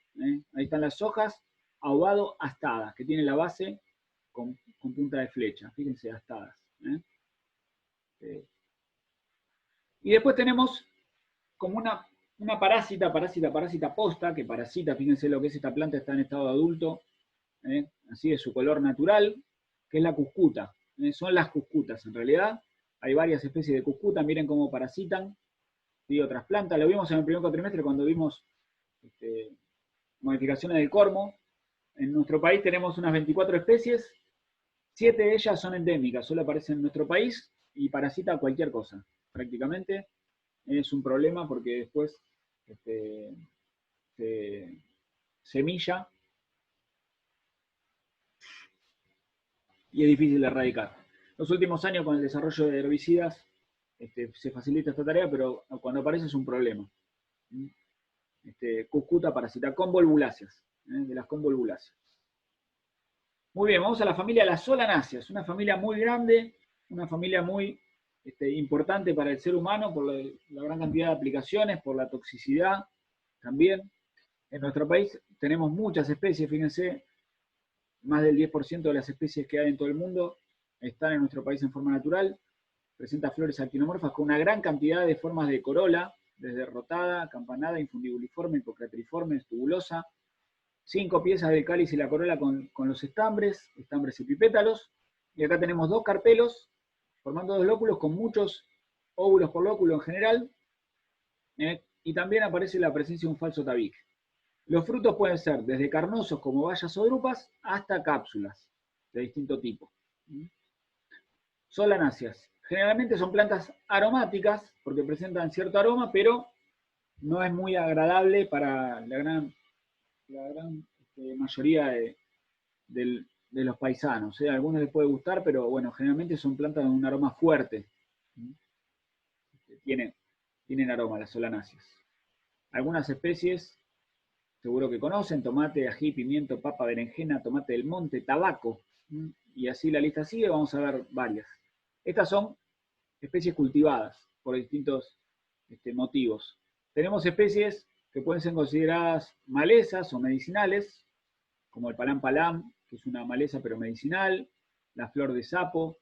Ahí están las hojas aobado-astadas, que tienen la base con punta de flecha. Fíjense, astadas. Y después tenemos como una parásita posta, que parasita, fíjense lo que es esta planta, está en estado adulto, así de su color natural, que es la cuscuta. Son las cuscutas, en realidad. Hay varias especies de cuscuta, miren cómo parasitan, ¿sí? Otras plantas. Lo vimos en el primer cuatrimestre cuando vimos modificaciones del cormo. En nuestro país tenemos unas 24 especies, 7 de ellas son endémicas, solo aparecen en nuestro país y parasita cualquier cosa, prácticamente. Es un problema porque después se semilla y es difícil de erradicar. Los últimos años con el desarrollo de herbicidas se facilita esta tarea, pero cuando aparece es un problema. Cuscuta parasita, convolvuláceas, de las convolvuláceas. Muy bien, vamos a la familia de las solanáceas, una familia muy grande, una familia muy importante para el ser humano por la gran cantidad de aplicaciones, por la toxicidad también. En nuestro país tenemos muchas especies, fíjense, más del 10% de las especies que hay en todo el mundo están en nuestro país en forma natural. Presenta flores actinomorfas con una gran cantidad de formas de corola, desde rotada, campanada, infundibuliforme, hipocrateriforme, tubulosa. 5 piezas del cáliz y la corola con los estambres y pipétalos. Y acá tenemos 2 carpelos, formando 2 lóculos con muchos óvulos por lóculo en general. Y también aparece la presencia de un falso tabique. Los frutos pueden ser desde carnosos como bayas o drupas hasta cápsulas de distinto tipo. Solanáceas. Generalmente son plantas aromáticas porque presentan cierto aroma, pero no es muy agradable para la gran mayoría de los paisanos. A algunos les puede gustar, pero bueno, generalmente son plantas con un aroma fuerte. Tienen aroma las solanáceas. Algunas especies seguro que conocen: tomate, ají, pimiento, papa, berenjena, tomate del monte, tabaco. Y así la lista sigue, vamos a ver varias. Estas son especies cultivadas por distintos motivos. Tenemos especies que pueden ser consideradas malezas o medicinales, como el palam palam, que es una maleza pero medicinal, la flor de sapo,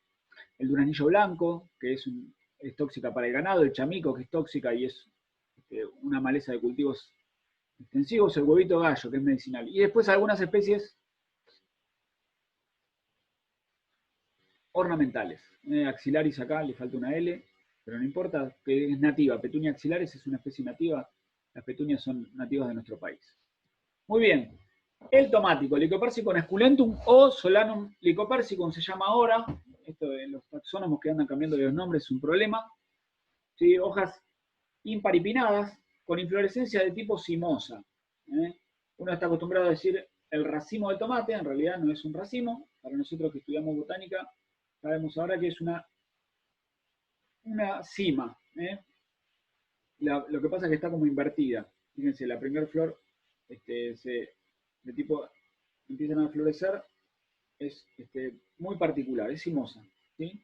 el duraznillo blanco, que es tóxica para el ganado, el chamico, que es tóxica y es una maleza de cultivos extensivos, el huevito gallo, que es medicinal. Y después algunas especies ornamentales. Axilaris acá le falta una L, pero no importa, que es nativa. Petunia axilaris es una especie nativa. Las petunias son nativas de nuestro país. Muy bien. El tomático, Lycopersicum esculentum o Solanum lycopersicum se llama ahora. Esto de los taxónomos que andan cambiando los nombres es un problema. ¿Sí? Hojas imparipinadas con inflorescencia de tipo cimosa. Uno está acostumbrado a decir el racimo de tomate, en realidad no es un racimo. Para nosotros que estudiamos botánica, sabemos ahora que es una cima. Lo que pasa es que está como invertida. Fíjense, la primera flor de tipo empiezan a florecer, es muy particular, es cimosa. ¿Sí?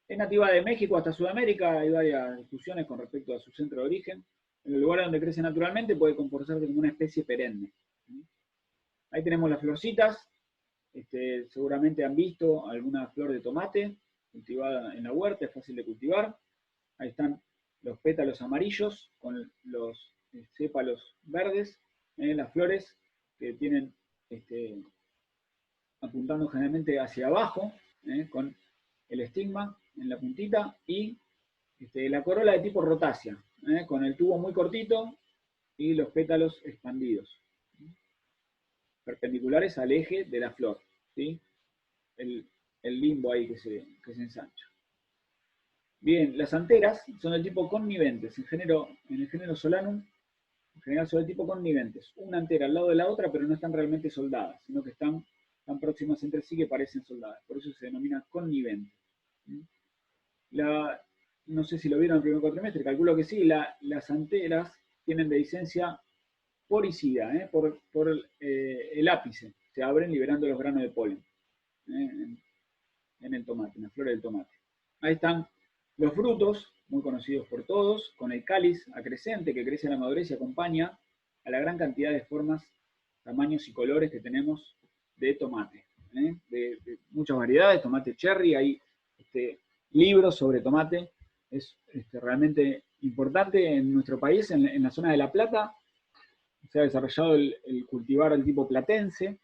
Es nativa de México hasta Sudamérica, hay varias discusiones con respecto a su centro de origen. En el lugar donde crece naturalmente puede comportarse como una especie perenne. Ahí tenemos las florcitas, seguramente han visto alguna flor de tomate cultivada en la huerta, es fácil de cultivar. Ahí están los pétalos amarillos con los sépalos verdes, las flores que tienen apuntando generalmente hacia abajo, con el estigma en la puntita y la corola de tipo rotácea, con el tubo muy cortito y los pétalos expandidos, perpendiculares al eje de la flor, ¿sí? el limbo ahí que se ensancha. Bien, las anteras son del tipo conniventes, en el género Solanum, en general son del tipo conniventes, una antera al lado de la otra, pero no están realmente soldadas, sino que están tan próximas entre sí que parecen soldadas, por eso se denomina connivente. No sé si lo vieron en el primer cuatrimestre, calculo que sí, las anteras tienen dehiscencia poricida, por el ápice, se abren liberando los granos de polen en el tomate, en la flor del tomate. Ahí están los frutos, muy conocidos por todos, con el cáliz acrecente que crece a la madurez y acompaña a la gran cantidad de formas, tamaños y colores que tenemos de tomate. De muchas variedades, tomate cherry, hay libros sobre tomate, es realmente importante en nuestro país, en la zona de La Plata. Se ha desarrollado el cultivar el tipo platense,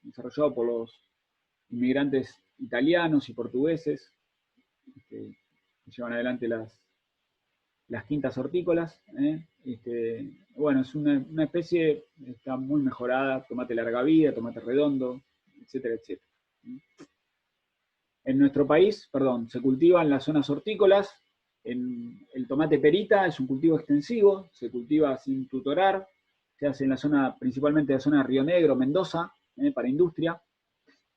desarrollado por los inmigrantes italianos y portugueses, que llevan adelante las las quintas hortícolas. Bueno, es una especie, está muy mejorada, tomate larga vida, tomate redondo, etcétera, etcétera. En nuestro país, perdón, se cultiva en las zonas hortícolas. El tomate perita es un cultivo extensivo, se cultiva sin tutorar, se hace en la zona, principalmente en la zona de Río Negro, Mendoza, para industria,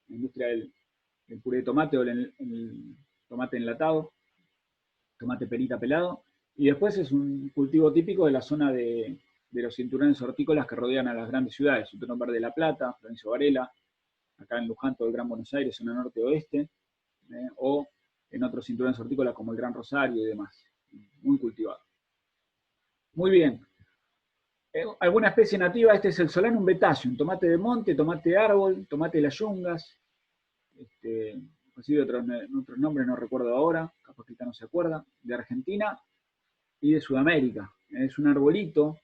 la industria del puré de tomate o el tomate enlatado, tomate perita pelado. Y después es un cultivo típico de la zona de los cinturones hortícolas que rodean a las grandes ciudades, Cinturón Verde de La Plata, Florencio Varela, acá en Luján, todo el Gran Buenos Aires, zona norte-oeste, o en otros cinturones hortícolas como el Gran Rosario y demás. Muy cultivado. Muy bien. Alguna especie nativa, este es el Solanum betaceum, tomate de monte, tomate de árbol, tomate de las yungas, así de otros nombres no recuerdo ahora, capaz que no se acuerda, de Argentina y de Sudamérica. Es un arbolito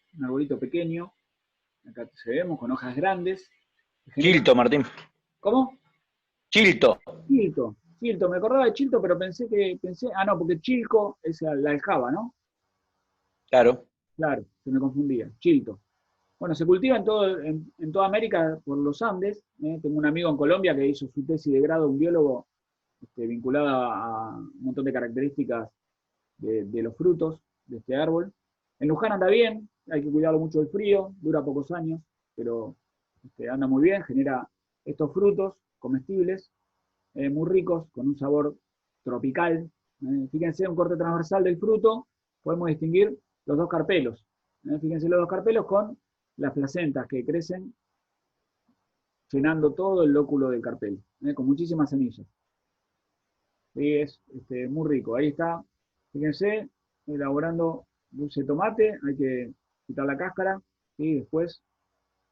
pequeño, acá se vemos con hojas grandes. Chilto, Martín. ¿Cómo? Chilto. Chilto, me acordaba de Chilto, pero pensé, no, porque Chilco es la aljaba, ¿no? Claro. Claro, se me confundía, Chilto. Bueno, se cultiva en toda América por los Andes. Tengo un amigo en Colombia que hizo su tesis de grado, un biólogo vinculado a un montón de características de los frutos de este árbol. En Luján anda bien, hay que cuidarlo mucho del frío, dura pocos años, pero anda muy bien, genera estos frutos comestibles, muy ricos, con un sabor tropical. Fíjense, un corte transversal del fruto, podemos distinguir los dos carpelos. Fíjense los dos carpelos con las placentas que crecen llenando todo el lóculo del carpelo, con muchísimas semillas. Y es muy rico. Ahí está, fíjense, elaborando dulce de tomate, hay que quitar la cáscara y después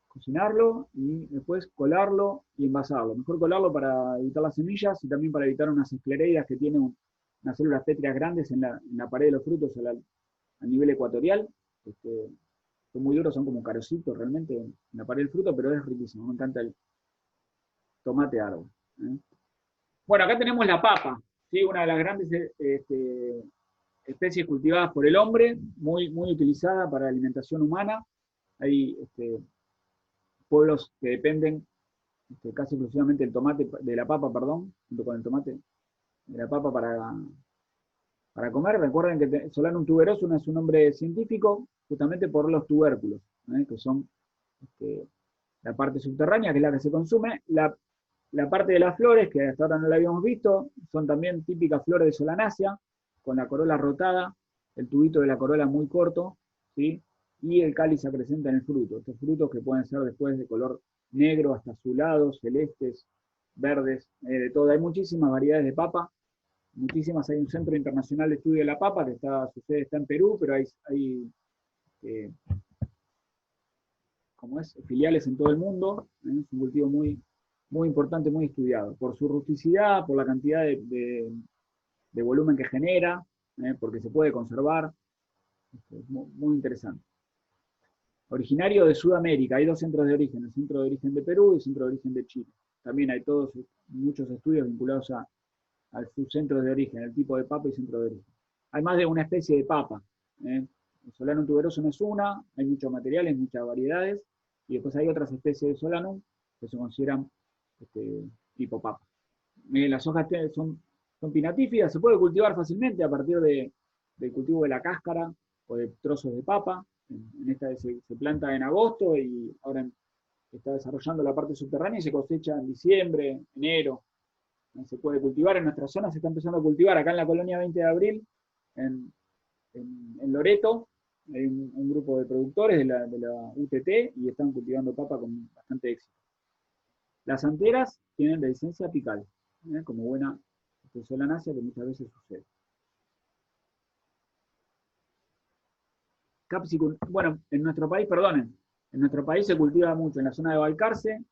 cocinarlo y después colarlo y envasarlo. Mejor colarlo para evitar las semillas y también para evitar unas esclereidas que tienen unas células pétreas grandes en la pared de los frutos a nivel ecuatorial. Son muy duros, son como carocitos realmente en la pared del fruto, pero es riquísimo. Me encanta el tomate árbol. Bueno, acá tenemos la papa, ¿sí? Una de las grandes especies cultivadas por el hombre, muy, muy utilizada para la alimentación humana. Hay pueblos que dependen casi exclusivamente de la papa, perdón, junto con el tomate, de la papa para comer. Recuerden que Solanum tuberosum es un nombre científico justamente por los tubérculos, que son la parte subterránea, que es la que se consume. La parte de las flores, que hasta ahora no la habíamos visto, son también típicas flores de Solanaceae, con la corola rotada, el tubito de la corola muy corto, ¿sí? Y el cáliz acrecenta en el fruto. Estos frutos que pueden ser después de color negro hasta azulados, celestes, verdes, de todo. Hay muchísimas variedades de papa, muchísimas. Hay un centro internacional de estudio de la papa, que su sede está en Perú, pero hay filiales en todo el mundo. Es un cultivo muy, muy importante, muy estudiado, por su rusticidad, por la cantidad de volumen que genera, porque se puede conservar. Es muy, muy interesante. Originario de Sudamérica, hay dos centros de origen, el centro de origen de Perú y el centro de origen de Chile. También hay muchos estudios vinculados a sus centros de origen, el tipo de papa y centro de origen. Hay más de una especie de papa. El Solanum tuberosum es una, hay muchos materiales, muchas variedades, y después hay otras especies de Solanum que se consideran tipo papa. Las hojas son pinatífidas, se puede cultivar fácilmente a partir del cultivo de la cáscara o de trozos de papa. En esta se planta en agosto y ahora está desarrollando la parte subterránea y se cosecha en diciembre, enero. Se puede cultivar en nuestra zona, se está empezando a cultivar acá en la colonia 20 de abril, en Loreto. Hay un grupo de productores de la UTT y están cultivando papa con bastante éxito. Las anteras tienen la licencia apical, como buena Solanaceae que muchas veces sucede. Capsicum, bueno, en nuestro país se cultiva mucho en la zona de Balcarce,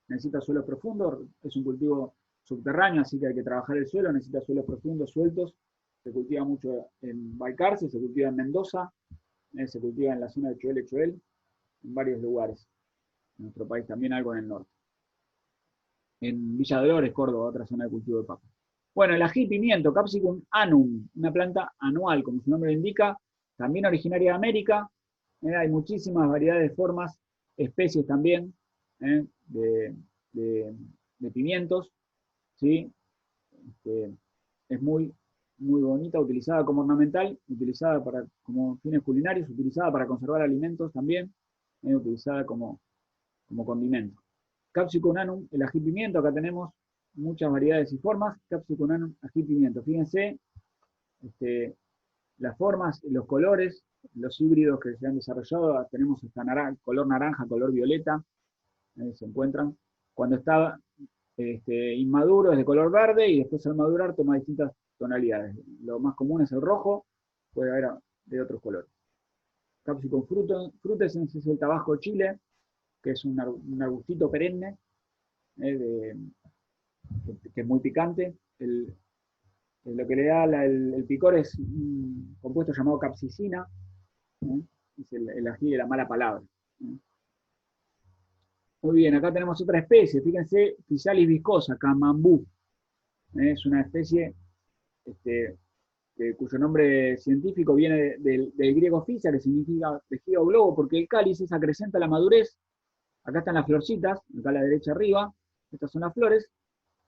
necesita suelos profundos, es un cultivo subterráneo, así que hay que trabajar el suelo, necesita suelos profundos, sueltos. Se cultiva mucho en Balcarce, se cultiva en Mendoza, se cultiva en la zona de Choel, en varios lugares. En nuestro país también algo en el norte. En Villa Dolores, Córdoba, otra zona de cultivo de papa. Bueno, el ají pimiento, Capsicum annum, una planta anual, como su nombre lo indica, también originaria de América. Hay muchísimas variedades de formas, especies también, de, de pimientos, ¿sí? Es muy, muy bonita, utilizada como ornamental, utilizada como fines culinarios, utilizada para conservar alimentos también, utilizada como condimento. Capsicum annuum, el ají pimiento, acá tenemos muchas variedades y formas. Capsicum annuum, ají pimiento. Fíjense las formas, los colores, los híbridos que se han desarrollado. Tenemos hasta color naranja, color violeta, se encuentran. Cuando está inmaduro es de color verde y después al madurar toma distintas tonalidades. Lo más común es el rojo, puede haber de otros colores. Capsicum frutescens es el tabasco chile, que es un arbustito perenne, que es muy picante. Lo que le da el picor es un compuesto llamado capsicina, es el ají de la mala palabra. Muy bien, acá tenemos otra especie, fíjense, Physalis viscosa, camambú. Es una especie cuyo nombre científico viene del griego fisa, que significa tejido o globo, porque el cáliz es acrecenta la madurez. Acá están las florcitas, acá a la derecha arriba, estas son las flores.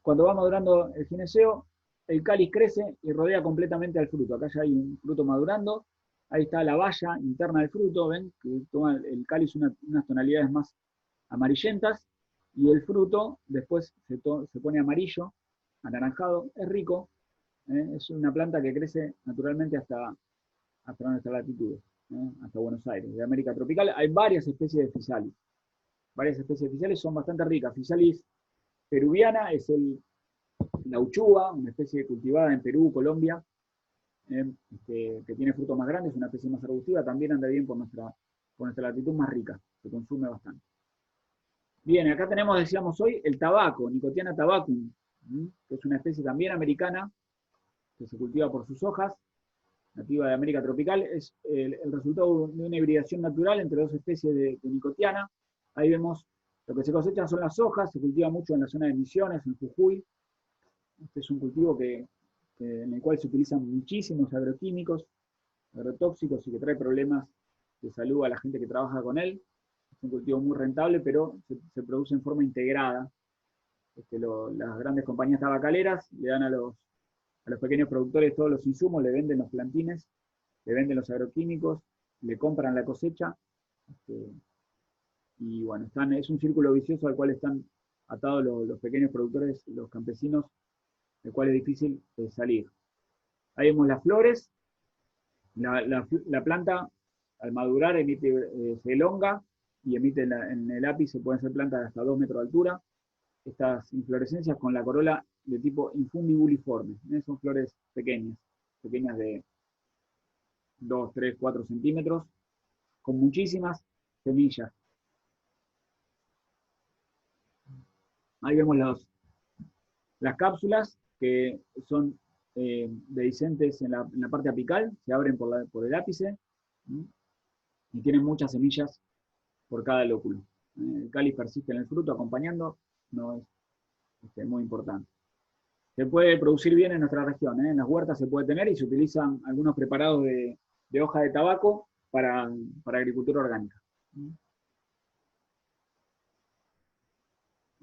Cuando va madurando el gineceo, el cáliz crece y rodea completamente al fruto. Acá ya hay un fruto madurando, ahí está la valla interna del fruto, ven que toma el cáliz unas tonalidades más amarillentas, y el fruto después se pone amarillo, anaranjado, es rico, es una planta que crece naturalmente hasta nuestra latitud, hasta Buenos Aires, de América tropical. Hay varias especies de Physalis. Varias especies de Physalis son bastante ricas. Physalis peruviana es la uchúa, una especie cultivada en Perú, Colombia, que tiene frutos más grandes, una especie más arbustiva, también anda bien por nuestra latitud más rica, se consume bastante. Bien, acá tenemos, decíamos hoy, el tabaco, Nicotiana tabacum, que es una especie también americana, que se cultiva por sus hojas, nativa de América tropical. Es el resultado de una hibridación natural entre dos especies de Nicotiana. Ahí vemos lo que se cosechan son las hojas, se cultiva mucho en la zona de Misiones, en Jujuy. Este es un cultivo en el cual se utilizan muchísimos agroquímicos, agrotóxicos, y que trae problemas de salud a la gente que trabaja con él. Es un cultivo muy rentable, pero se produce en forma integrada. Las grandes compañías tabacaleras le dan a los pequeños productores todos los insumos, le venden los plantines, le venden los agroquímicos, le compran la cosecha, y bueno, es un círculo vicioso al cual están atados los pequeños productores, los campesinos, del cual es difícil salir. Ahí vemos las flores, la planta al madurar se elonga y emite en el ápice, pueden ser plantas de hasta 2 metros de altura. Estas inflorescencias con la corola de tipo infundibuliforme, son flores pequeñas de 2, 3, 4 centímetros, con muchísimas semillas. Ahí vemos las cápsulas, que son dehiscentes en la parte apical, se abren por el ápice, y tienen muchas semillas por cada lóculo. El cáliz persiste en el fruto acompañando, no es muy importante. Se puede producir bien en nuestra región, en las huertas se puede tener, y se utilizan algunos preparados de hoja de tabaco para agricultura orgánica.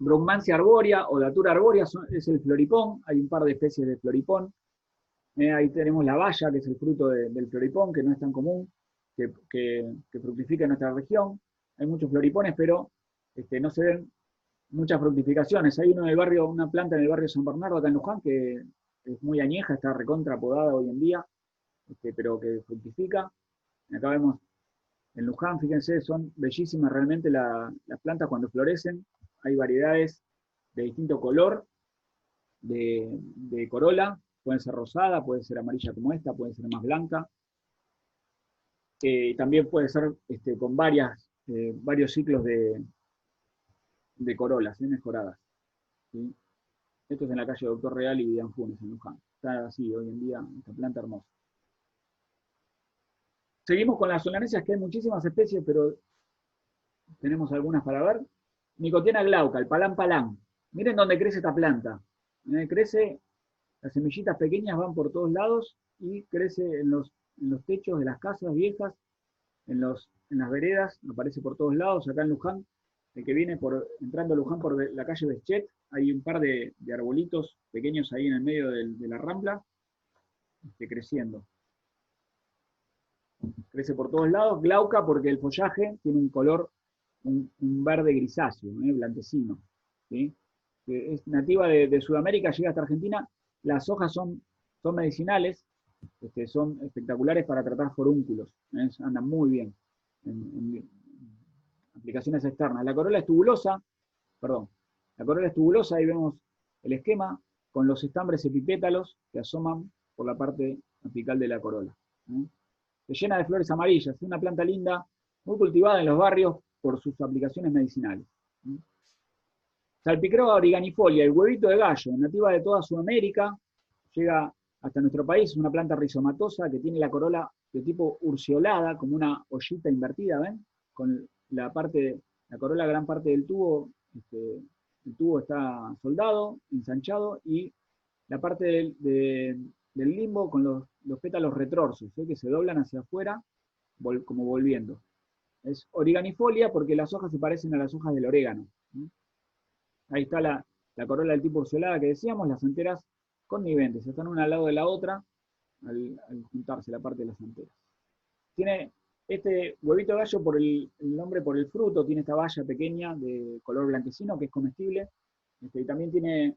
Brugmansia arbórea o Datura arbórea es el floripón, hay un par de especies de floripón. Ahí tenemos la baya, que es el fruto del floripón, que no es tan común, que fructifica en nuestra región. Hay muchos floripones, pero no se ven muchas fructificaciones. Hay una planta en el barrio San Bernardo, acá en Luján, que es muy añeja, está recontra podada hoy en día, pero que fructifica. Acá vemos en Luján, fíjense, son bellísimas realmente las plantas cuando florecen. Hay variedades de distinto color de corola, pueden ser rosada, puede ser amarilla como esta, puede ser más blanca. También puede ser con varios ciclos de corolas mejoradas. ¿Sí? Esto es en la calle Doctor Real y Vidanfunes, en Luján. Está así hoy en día, esta planta hermosa. Seguimos con las solanesias, que hay muchísimas especies, pero tenemos algunas para ver. Nicotiana glauca, el palán palán. Miren dónde crece esta planta. Crece, las semillitas pequeñas van por todos lados y crece en en los techos de las casas viejas, en las veredas, aparece por todos lados. Acá en Luján, el que viene entrando a Luján por la calle Beschet, hay un par de arbolitos pequeños ahí en el medio de la Rambla, creciendo. Crece por todos lados, glauca porque el follaje tiene un color, un verde grisáceo, blanquecino, ¿sí? Que es nativa de Sudamérica, llega hasta Argentina. Las hojas son medicinales, son espectaculares para tratar forúnculos, andan muy bien en aplicaciones externas. La corola es tubulosa, ahí vemos el esquema, con los estambres epipétalos que asoman por la parte apical de la corola. Se llena de flores amarillas, es una planta linda, muy cultivada en los barrios por sus aplicaciones medicinales. Salpicroa origanifolia, el huevito de gallo, nativa de toda Sudamérica, llega hasta nuestro país, es una planta rizomatosa que tiene la corola de tipo urceolada, como una ollita invertida, ¿ven? Con la corola, gran parte del tubo, el tubo está soldado, ensanchado, y la parte del limbo con los pétalos retorsos, que se doblan hacia afuera, como volviendo. Es origanifolia porque las hojas se parecen a las hojas del orégano. Ahí está la corola del tipo urceolada que decíamos, las anteras conniventes, están una al lado de la otra al juntarse la parte de las anteras. Tiene este huevito de gallo por el nombre, por el fruto, tiene esta baya pequeña de color blanquecino que es comestible, y también tiene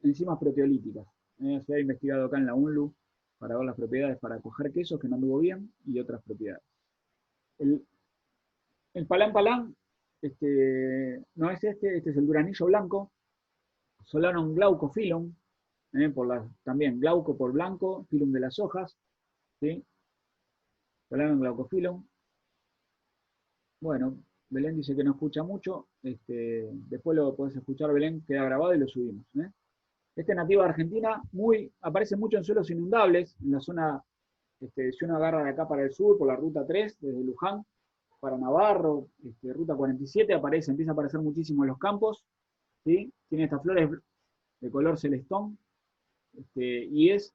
enzimas proteolíticas. Se ha investigado acá en la UNLU para ver las propiedades para coger quesos, que no anduvo bien, y otras propiedades. El palán palán, no es este es el duranillo blanco, Solanum glaucophyllum, también glauco por blanco, filum de las hojas, ¿sí? Solanum glaucophyllum. Bueno, Belén dice que no escucha mucho, después lo podés escuchar, Belén, queda grabado y lo subimos. Este nativo de Argentina, aparece mucho en suelos inundables, en la zona, si uno agarra de acá para el sur, por la ruta 3, desde Luján para Navarro, ruta 47, empieza a aparecer muchísimo en los campos, ¿sí? Tiene estas flores de color celestón, y es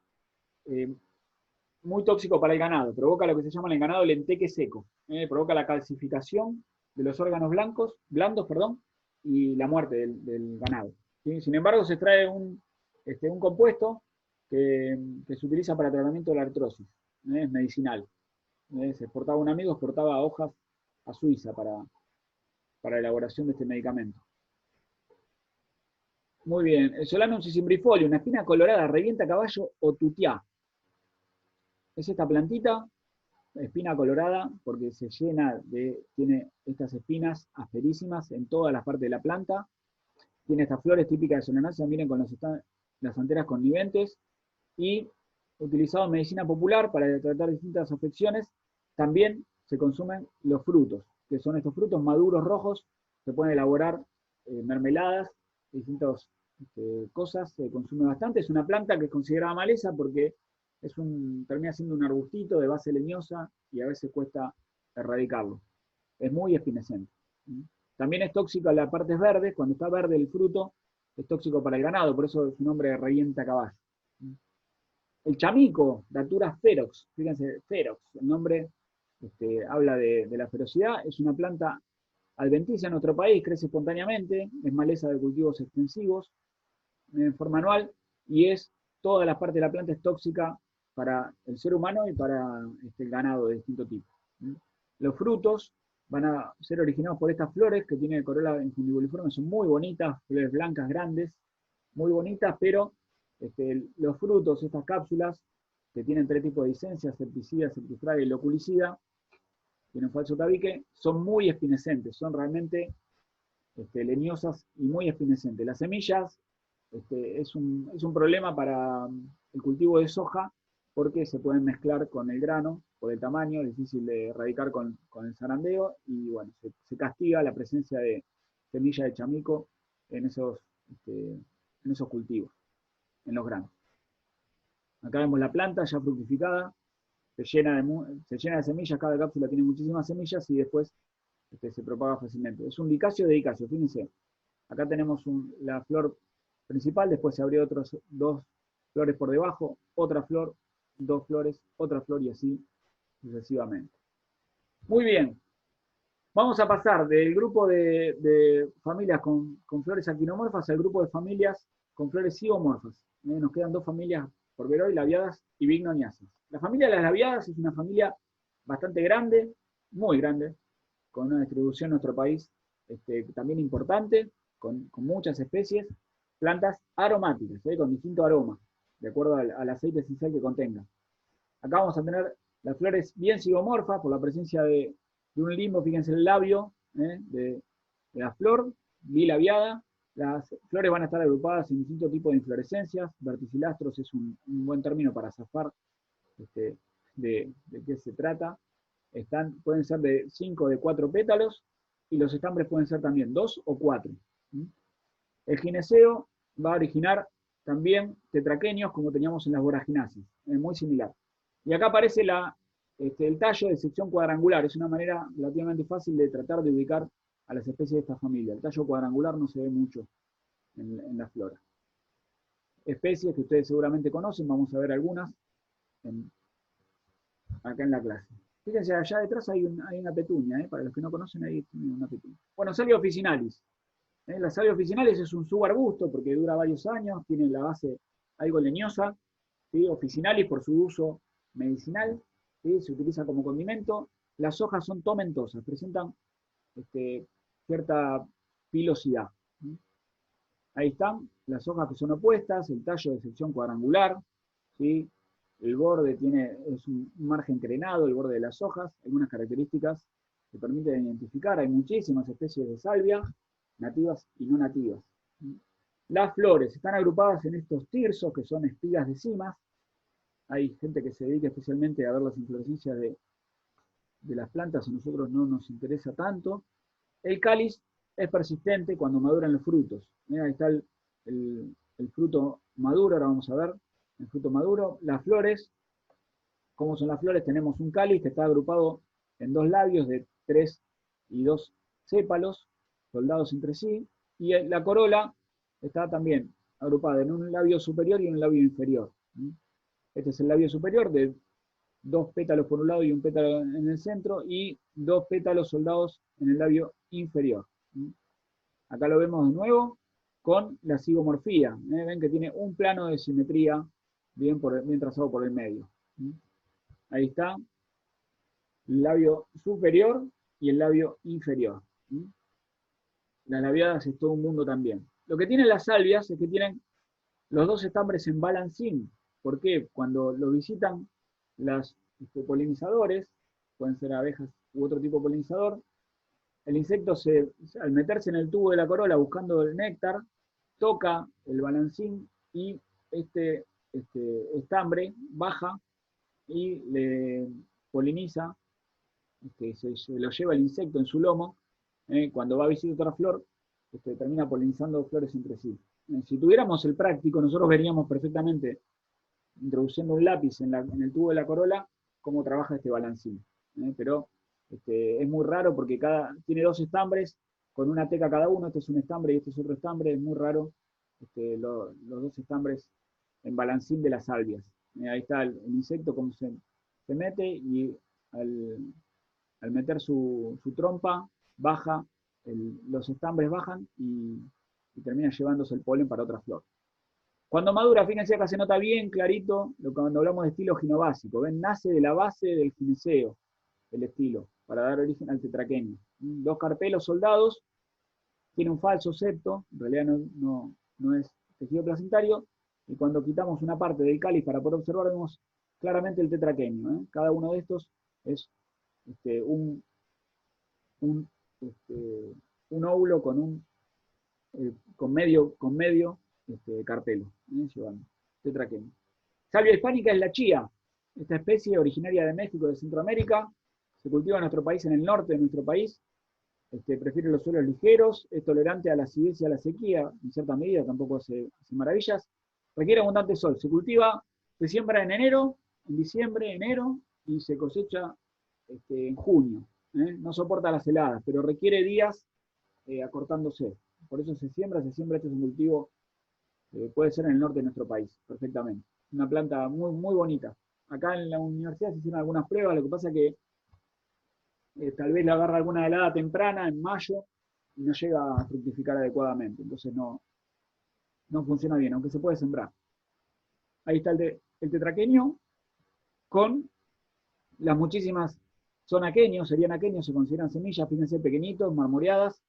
muy tóxico para el ganado, provoca lo que se llama en el ganado el enteque seco, provoca la calcificación de los órganos blandos, y la muerte del ganado. ¿Sí? Sin embargo, se extrae un compuesto que se utiliza para tratamiento de la artrosis, es medicinal. Se exportaba un amigo, exportaba hojas a Suiza para la elaboración de este medicamento. Muy bien, el Solanum cicimbrifolia, una espina colorada, revienta caballo o tutiá. Es esta plantita, espina colorada, porque tiene estas espinas asperísimas en todas las partes de la planta. Tiene estas flores típicas de Solenácea, miren con las anteras conniventes, y utilizado en medicina popular para tratar distintas afecciones. También se consumen los frutos, que son estos frutos maduros rojos, se pueden elaborar mermeladas, distintas cosas, se consume bastante. Es una planta que es considerada maleza porque termina siendo un arbustito de base leñosa y a veces cuesta erradicarlo. Es muy espinescente. También es tóxico a las partes verdes, cuando está verde el fruto, es tóxico para el ganado, por eso su nombre es revienta caballo. El chamico, Datura ferox, fíjense, ferox, el nombre habla de la ferocidad, es una planta adventicia en nuestro país, crece espontáneamente, es maleza de cultivos extensivos, en forma anual, y toda la parte de la planta es tóxica para el ser humano y para el ganado de distinto tipo. Los frutos van a ser originados por estas flores que tienen corola infundibuliforme, son muy bonitas, flores blancas grandes, muy bonitas, pero los frutos, estas cápsulas, que tienen 3 tipos de licencias, septicida, septifraga y loculicida, tienen falso tabique, son muy espinescentes, son realmente leñosas y muy espinescentes. Las semillas es un problema para el cultivo de soja, porque se pueden mezclar con el grano por el tamaño, es difícil de erradicar con el zarandeo, y bueno, se castiga la presencia de semilla de chamico en esos cultivos, en los granos. Acá vemos la planta ya fructificada, se llena de semillas, cada cápsula tiene muchísimas semillas y después se propaga fácilmente. Es un dicacio de dicacio, fíjense. Acá tenemos la flor principal, después se abrió otras 2 flores por debajo, otra flor, dos flores, otra flor y así sucesivamente. Muy bien, vamos a pasar del grupo de familias con flores actinomorfas al grupo de familias con flores zigomorfas. Nos quedan dos familias por ver hoy, labiadas y bignoniasis. La familia de las labiadas es una familia bastante grande, muy grande, con una distribución en nuestro país también importante, con muchas especies, plantas aromáticas, con distinto aroma, de acuerdo al aceite esencial que contenga. Acá vamos a tener las flores bien zigomorfas por la presencia de un limbo, fíjense el labio de la flor, bilabiada. Las flores van a estar agrupadas en distintos tipos de inflorescencias. Verticilastros es un buen término para zafar de qué se trata. Pueden ser de 5 o de 4 pétalos, y los estambres pueden ser también 2 o 4. El gineceo va a originar también tetraquenios como teníamos en las voraginaceas, muy similar. Y acá aparece el tallo de sección cuadrangular, es una manera relativamente fácil de tratar de ubicar a las especies de esta familia. El tallo cuadrangular no se ve mucho en la flora. Especies que ustedes seguramente conocen, vamos a ver algunas acá en la clase. Fíjense, allá detrás hay una petunia, para los que no conocen, ahí tiene una petunia. Bueno, Salvia officinalis. La Salvia officinalis es un subarbusto porque dura varios años, tiene la base algo leñosa, ¿sí? Officinalis por su uso medicinal, ¿sí? Se utiliza como condimento. Las hojas son tomentosas, presentan cierta pilosidad. ¿Sí? Ahí están las hojas que son opuestas, el tallo de sección cuadrangular, ¿sí? El borde es un margen crenado, el borde de las hojas, algunas características que permiten identificar. Hay muchísimas especies de salvia, nativas y no nativas. Las flores están agrupadas en estos tirsos, que son espigas de cimas. Hay gente que se dedica especialmente a ver las inflorescencias de las plantas, a nosotros no nos interesa tanto. El cáliz es persistente cuando maduran los frutos. Ahí está el fruto maduro, ahora vamos a ver el fruto maduro. Las flores, ¿cómo son las flores? Tenemos un cáliz que está agrupado en dos labios de 3 y 2 sépalos, soldados entre sí, y la corola está también agrupada en un labio superior y un labio inferior. Este es el labio superior, de 2 pétalos por un lado y un pétalo en el centro, y 2 pétalos soldados en el labio inferior. Acá lo vemos de nuevo con la zigomorfía. Ven que tiene un plano de simetría bien trazado por el medio. Ahí está el labio superior y el labio inferior. Las labiadas es todo un mundo también. Lo que tienen las salvias es que tienen los dos estambres en balancín. ¿Por qué? Cuando lo visitan los polinizadores, pueden ser abejas u otro tipo de polinizador, el insecto al meterse en el tubo de la corola buscando el néctar, toca el balancín y este estambre baja y le poliniza, se lo lleva el insecto en su lomo. Cuando va a visitar otra flor, termina polinizando flores entre sí. Si tuviéramos el práctico, nosotros veríamos perfectamente, introduciendo un lápiz en el tubo de la corola, cómo trabaja este balancín. Pero es muy raro porque tiene dos estambres con una teca cada uno. Este es un estambre y este es otro estambre. Es muy raro los dos estambres en balancín de las salvias. Ahí está el insecto como se mete, y al meter su trompa baja, los estambres bajan y termina llevándose el polen para otra flor. Cuando madura, fíjense acá se nota bien clarito cuando hablamos de estilo ginobásico. ¿Ven? Nace de la base del gineceo, el estilo, para dar origen al tetraquenio. Dos carpelos soldados, tiene un falso septo, en realidad no es tejido placentario, y cuando quitamos una parte del cáliz para poder observar, vemos claramente el tetraquenio. Cada uno de estos es un óvulo con medio carpelo, llevando tetraquenio. Salvia hispánica es la chía, esta especie originaria de México, de Centroamérica, se cultiva en nuestro país, en el norte de nuestro país. Prefiere los suelos ligeros, es tolerante a la acidez y a la sequía, en cierta medida, tampoco hace maravillas. Requiere abundante sol, se siembra en enero, en diciembre, enero, y se cosecha en junio. No soporta las heladas, pero requiere días acortándose. Por eso se siembra, este es un cultivo, puede ser en el norte de nuestro país, perfectamente. Una planta muy, muy bonita. acá en la universidad se hicieron algunas pruebas, lo que pasa que tal vez le agarra alguna helada temprana en mayo y no llega a fructificar adecuadamente, entonces no funciona bien, aunque se puede sembrar. Ahí está el tetraqueño con las muchísimas, son aquenios, serían aquenios, se consideran semillas, fíjense, pequeñitos, marmoreadas,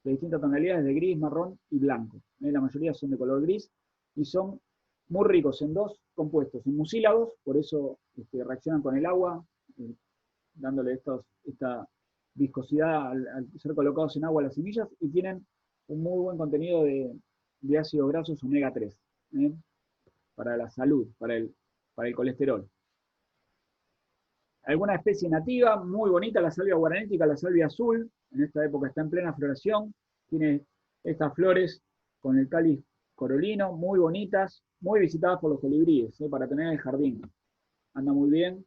de distintas tonalidades de gris, marrón y blanco. La mayoría son de color gris y son muy ricos en dos compuestos, en mucílagos, por eso reaccionan con el agua, dándole esta viscosidad al ser colocados en agua las semillas, y tienen un muy buen contenido de ácidos grasos omega 3, para la salud, para el colesterol. Alguna especie nativa, muy bonita, la salvia guaranítica, la salvia azul, en esta época está en plena floración, tiene estas flores con el cáliz corolino, muy bonitas, muy visitadas por los colibríes, para tener en el jardín. Anda muy bien,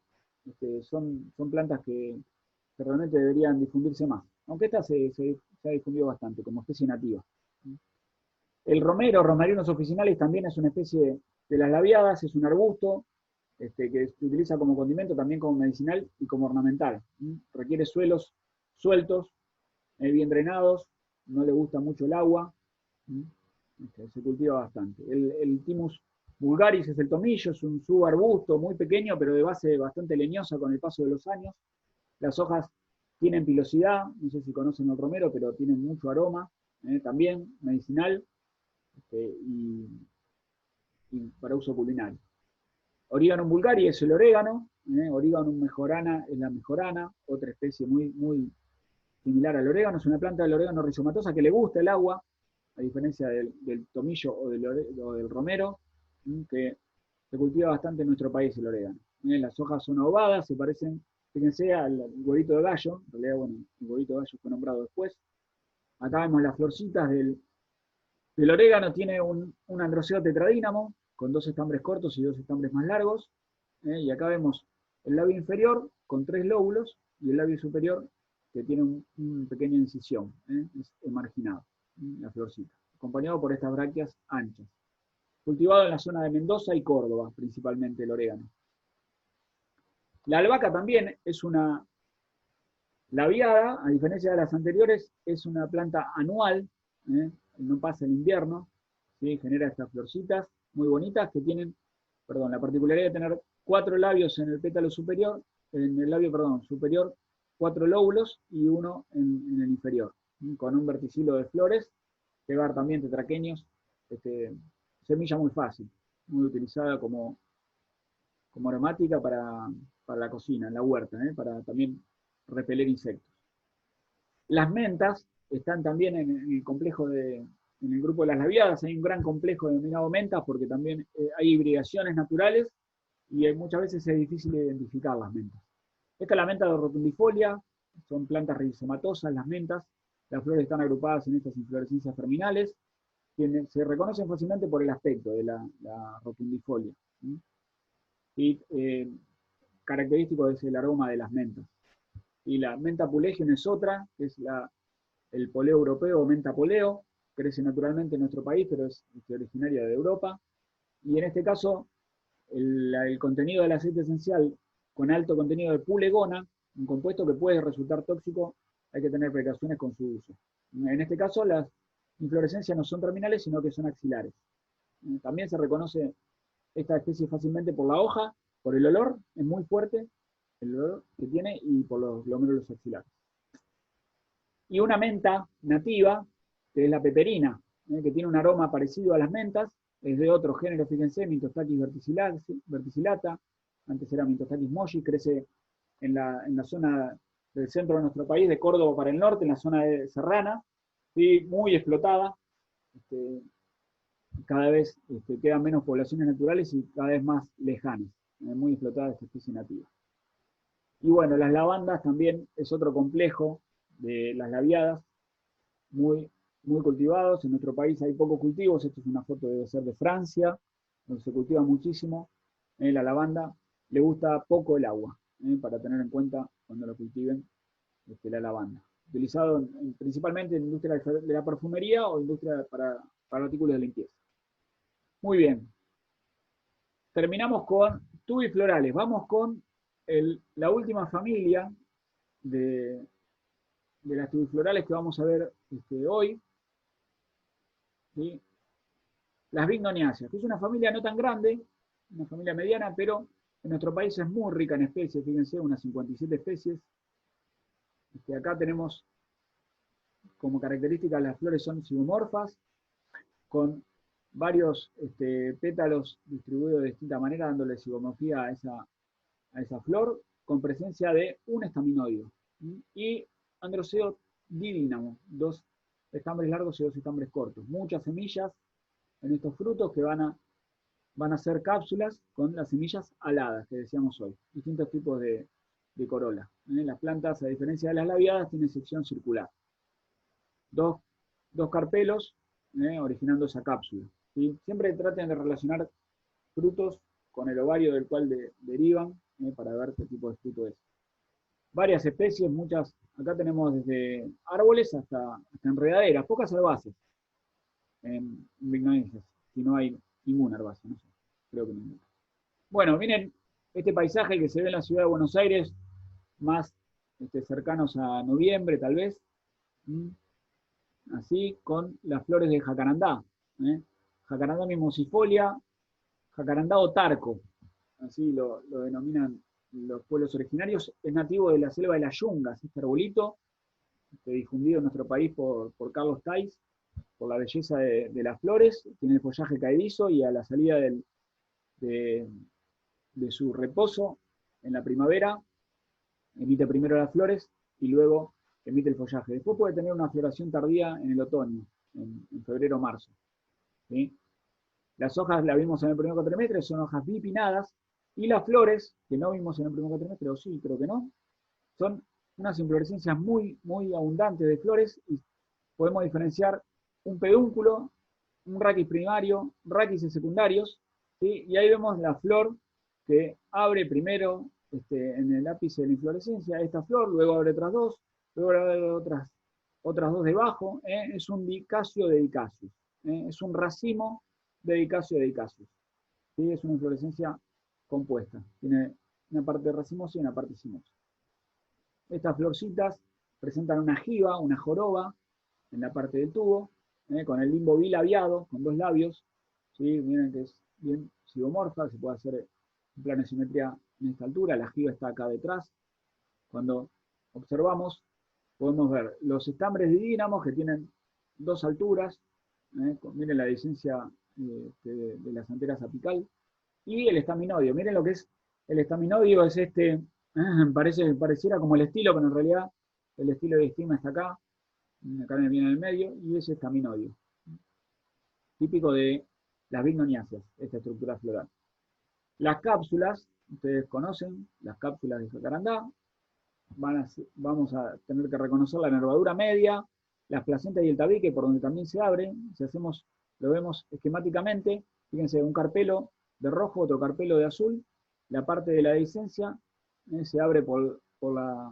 son plantas que realmente deberían difundirse más, aunque esta se ha difundido bastante como especie nativa. El romero, Rosmarinus officinalis, también es una especie de las labiadas, es un arbusto, que se utiliza como condimento, también como medicinal y como ornamental. Requiere suelos sueltos, bien drenados, no le gusta mucho el agua, se cultiva bastante. El Thymus vulgaris es el tomillo, es un subarbusto muy pequeño, pero de base bastante leñosa con el paso de los años. Las hojas tienen pilosidad, no sé si conocen el romero, pero tienen mucho aroma, también medicinal, y para uso culinario. Origanum vulgari es el orégano, Origanum mejorana es la mejorana, otra especie muy similar al orégano, es una planta del orégano rizomatosa que le gusta el agua, a diferencia del tomillo o del romero, que se cultiva bastante en nuestro país el orégano. Las hojas son ovadas, se parecen, fíjense, al huevito de gallo, en realidad, bueno, el huevito de gallo fue nombrado después. Acá vemos las florcitas del orégano, tiene un androceo tetradínamo, con 2 estambres cortos y 2 estambres más largos, y acá vemos el labio inferior con 3 lóbulos, y el labio superior que tiene una pequeña incisión, es emarginado, la florcita, acompañado por estas brácteas anchas. Cultivado en la zona de Mendoza y Córdoba, principalmente el orégano. La albahaca también es una labiada, a diferencia de las anteriores, es una planta anual, no pasa el invierno, ¿sí? Genera estas florcitas muy bonitas que tienen, la particularidad de tener 4 labios en el pétalo superior, en el labio, superior, 4 lóbulos y 1 en el inferior, con un verticilo de flores, que va también tetraqueños, semilla muy fácil, muy utilizada como aromática para la cocina, en la huerta, para también repeler insectos. Las mentas están también en el complejo en el grupo de las labiadas, hay un gran complejo denominado mentas porque también hay hibridaciones naturales y muchas veces es difícil identificar las mentas. Esta es la menta de rotundifolia, son plantas rizomatosas las mentas, las flores están agrupadas en estas inflorescencias terminales, que se reconocen fácilmente por el aspecto de la rotundifolia. Y característico es el aroma de las mentas. Y la menta pulegium es otra, que es el poleo europeo o menta poleo, crece naturalmente en nuestro país, pero es originaria de Europa. Y en este caso, el contenido del aceite esencial con alto contenido de pulegona, un compuesto que puede resultar tóxico, hay que tener precauciones con su uso. En este caso, las inflorescencias no son terminales, sino que son axilares. También se reconoce esta especie fácilmente por la hoja, por el olor, es muy fuerte el olor que tiene, y por los glomérulos axilares. Y una menta nativa, que es la peperina, que tiene un aroma parecido a las mentas, es de otro género, fíjense, Mintostaquis verticillata, antes era Mintostaquis moji, crece en la zona del centro de nuestro país, de Córdoba para el norte, en la zona de serrana, ¿sí? Muy explotada, cada vez quedan menos poblaciones naturales y cada vez más lejanas, muy explotada esta especie nativa. Y bueno, las lavandas también es otro complejo de las labiadas, muy cultivados. En nuestro país hay pocos cultivos, esto es una foto, debe ser de Francia, donde se cultiva muchísimo. La lavanda le gusta poco el agua, para tener en cuenta cuando lo cultiven la lavanda. Utilizado principalmente en industria de la perfumería o industria para artículos de limpieza. Muy bien. Terminamos con tubiflorales. Vamos con la última familia de las tubiflorales que vamos a ver hoy. ¿Sí? Las bignoniáceas, que es una familia no tan grande, una familia mediana, pero en nuestro país es muy rica en especies, fíjense, unas 57 especies. Acá tenemos como característica las flores son zigomorfas, con varios pétalos distribuidos de distinta manera, dándole zigomorfía a esa flor, con presencia de un estaminodio. Y androceo didínamo, 2 estambres largos y 2 estambres cortos. Muchas semillas en estos frutos que van a ser cápsulas con las semillas aladas, que decíamos hoy. Distintos tipos de corola. Las plantas, a diferencia de las labiadas, tienen sección circular. Dos carpelos originando esa cápsula. ¿Sí? Siempre traten de relacionar frutos con el ovario del cual derivan, para ver qué tipo de fruto es. Varias especies, muchas, acá tenemos desde árboles hasta enredaderas, pocas herbáceas en bignoniáceas, si no hay ninguna herbácea, no sé, creo que ninguna. Bueno, miren este paisaje que se ve en la ciudad de Buenos Aires, más cercanos a noviembre tal vez, así con las flores de jacarandá, jacarandá mimosifolia, jacarandá otarco, así lo denominan los pueblos originarios, es nativo de la selva de las yungas, este arbolito, difundido en nuestro país por Carlos Tais, por la belleza de las flores, tiene el follaje caedizo y a la salida de su reposo en la primavera, emite primero las flores y luego emite el follaje. Después puede tener una floración tardía en el otoño, en febrero o marzo. ¿Sí? Las hojas, las vimos en el primer cuatrimestre, son hojas bipinnadas, y las flores, que no vimos en el primer cuatrimestre, o sí, creo que no, son unas inflorescencias muy, muy abundantes de flores, y podemos diferenciar un pedúnculo, un raquis primario, raquis secundarios, ¿sí? Y ahí vemos la flor que abre primero en el ápice de la inflorescencia esta flor, luego abre otras dos, luego abre otras dos debajo, es un dicacio de dicacios, es un racimo de dicacio de dicacios, ¿sí? Es una inflorescencia compuesta, tiene una parte racemosa y una parte cimosa. Estas florcitas presentan una jiba, una joroba en la parte del tubo, con el limbo bilabiado, con 2 labios, ¿sí? Miren que es bien zigomorfa, se puede hacer un plano de simetría en esta altura, la jiba está acá detrás. Cuando observamos, podemos ver los estambres didínamos que tienen 2 alturas, miren la dehiscencia de las anteras apical, y el estaminodio. Miren lo que es el estaminodio, es pareciera como el estilo, pero en realidad el estilo de estigma está acá me viene en el medio, y ese estaminodio, típico de las bignoniáceas, esta estructura floral. Las cápsulas, ustedes conocen, las cápsulas de jacarandá, vamos a tener que reconocer la nervadura media, las placentas y el tabique, por donde también se abre. Si hacemos, lo vemos esquemáticamente, fíjense, un carpelo de rojo, otro carpelo de azul, la parte de la dehiscencia se abre por la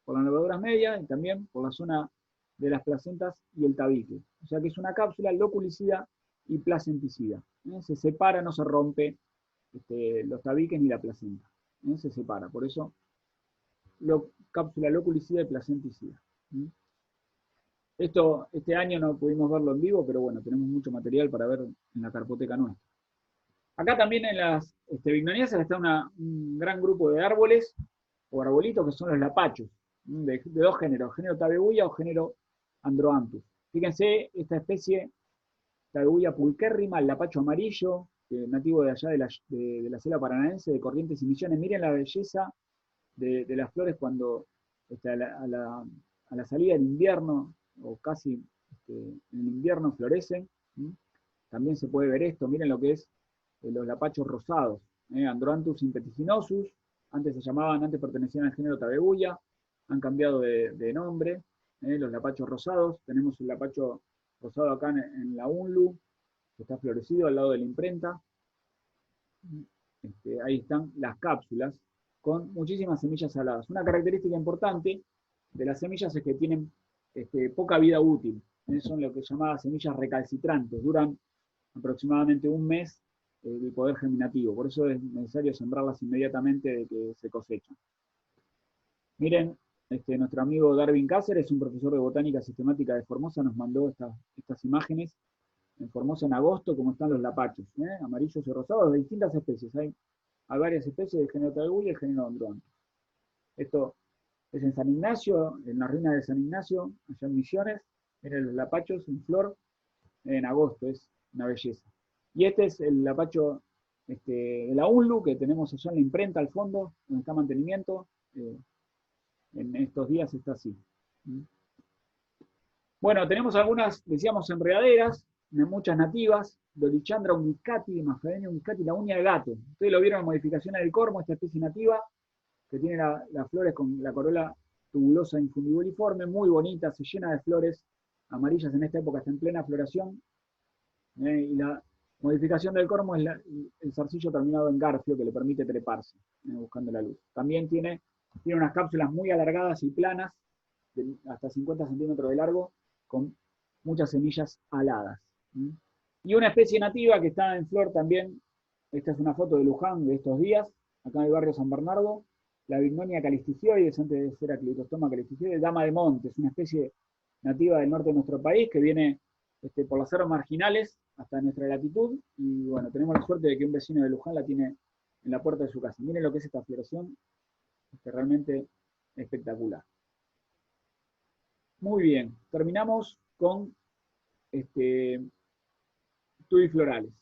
nervadura media y también por la zona de las placentas y el tabique. O sea que es una cápsula loculicida y placenticida. Se separa, no se rompe los tabiques ni la placenta. Se separa, por eso cápsula loculicida y placenticida. Este año no pudimos verlo en vivo, pero bueno, tenemos mucho material para ver en la carpoteca nuestra. Acá también en las bignoniáceas está un gran grupo de árboles o arbolitos que son los lapachos, de 2 géneros, género Tabebuia o género Androanthus. Fíjense, esta especie Tabebuia pulquérrima, el lapacho amarillo, nativo de allá de la selva paranaense, de Corrientes y Misiones. Miren la belleza de las flores cuando a la salida del invierno, o casi en el invierno florecen. También se puede ver esto, miren lo que es los lapachos rosados, Androanthus simpeticinosus, antes pertenecían al género Tabebuia, han cambiado de nombre, los lapachos rosados, tenemos el lapacho rosado acá en la UNLU, que está florecido al lado de la imprenta. Ahí están las cápsulas, con muchísimas semillas aladas. Una característica importante de las semillas es que tienen poca vida útil, son lo que llamadas semillas recalcitrantes, duran aproximadamente 1 mes el poder germinativo. Por eso es necesario sembrarlas inmediatamente de que se cosechan. Miren, nuestro amigo Darwin Cáceres, un profesor de botánica sistemática de Formosa, nos mandó estas imágenes en Formosa en agosto, como están los lapachos, amarillos y rosados, de distintas especies. Hay varias especies del género Talgui y el género Ondronto. Esto es en San Ignacio, en las ruinas de San Ignacio, allá en Misiones. Miren los lapachos en flor en agosto, es una belleza. Y este es el lapacho de la UNLU que tenemos allá en la imprenta al fondo, donde está mantenimiento. En estos días está así. Bueno, tenemos algunas, decíamos, enredaderas, muchas nativas, Dolichandra umbiscati, Mafedenia umbiscati, la uña de gato. Ustedes lo vieron en modificaciones del cormo, esta especie nativa, que tiene las flores con la corola tubulosa infundibuliforme, muy bonita, se llena de flores amarillas en esta época, está en plena floración. Y la modificación del cormo es el zarcillo terminado en garfio que le permite treparse, buscando la luz. También tiene unas cápsulas muy alargadas y planas, de hasta 50 centímetros de largo, con muchas semillas aladas. Y una especie nativa que está en flor también, esta es una foto de Luján de estos días, acá en el barrio San Bernardo, la Bignonia calisticioides, antes de ser Aclitostoma calisticioides, dama de monte, es una especie nativa del norte de nuestro país que viene por las cerros marginales hasta nuestra latitud, y bueno, tenemos la suerte de que un vecino de Luján la tiene en la puerta de su casa. Miren lo que es esta floración, realmente espectacular. Muy bien, terminamos con florales.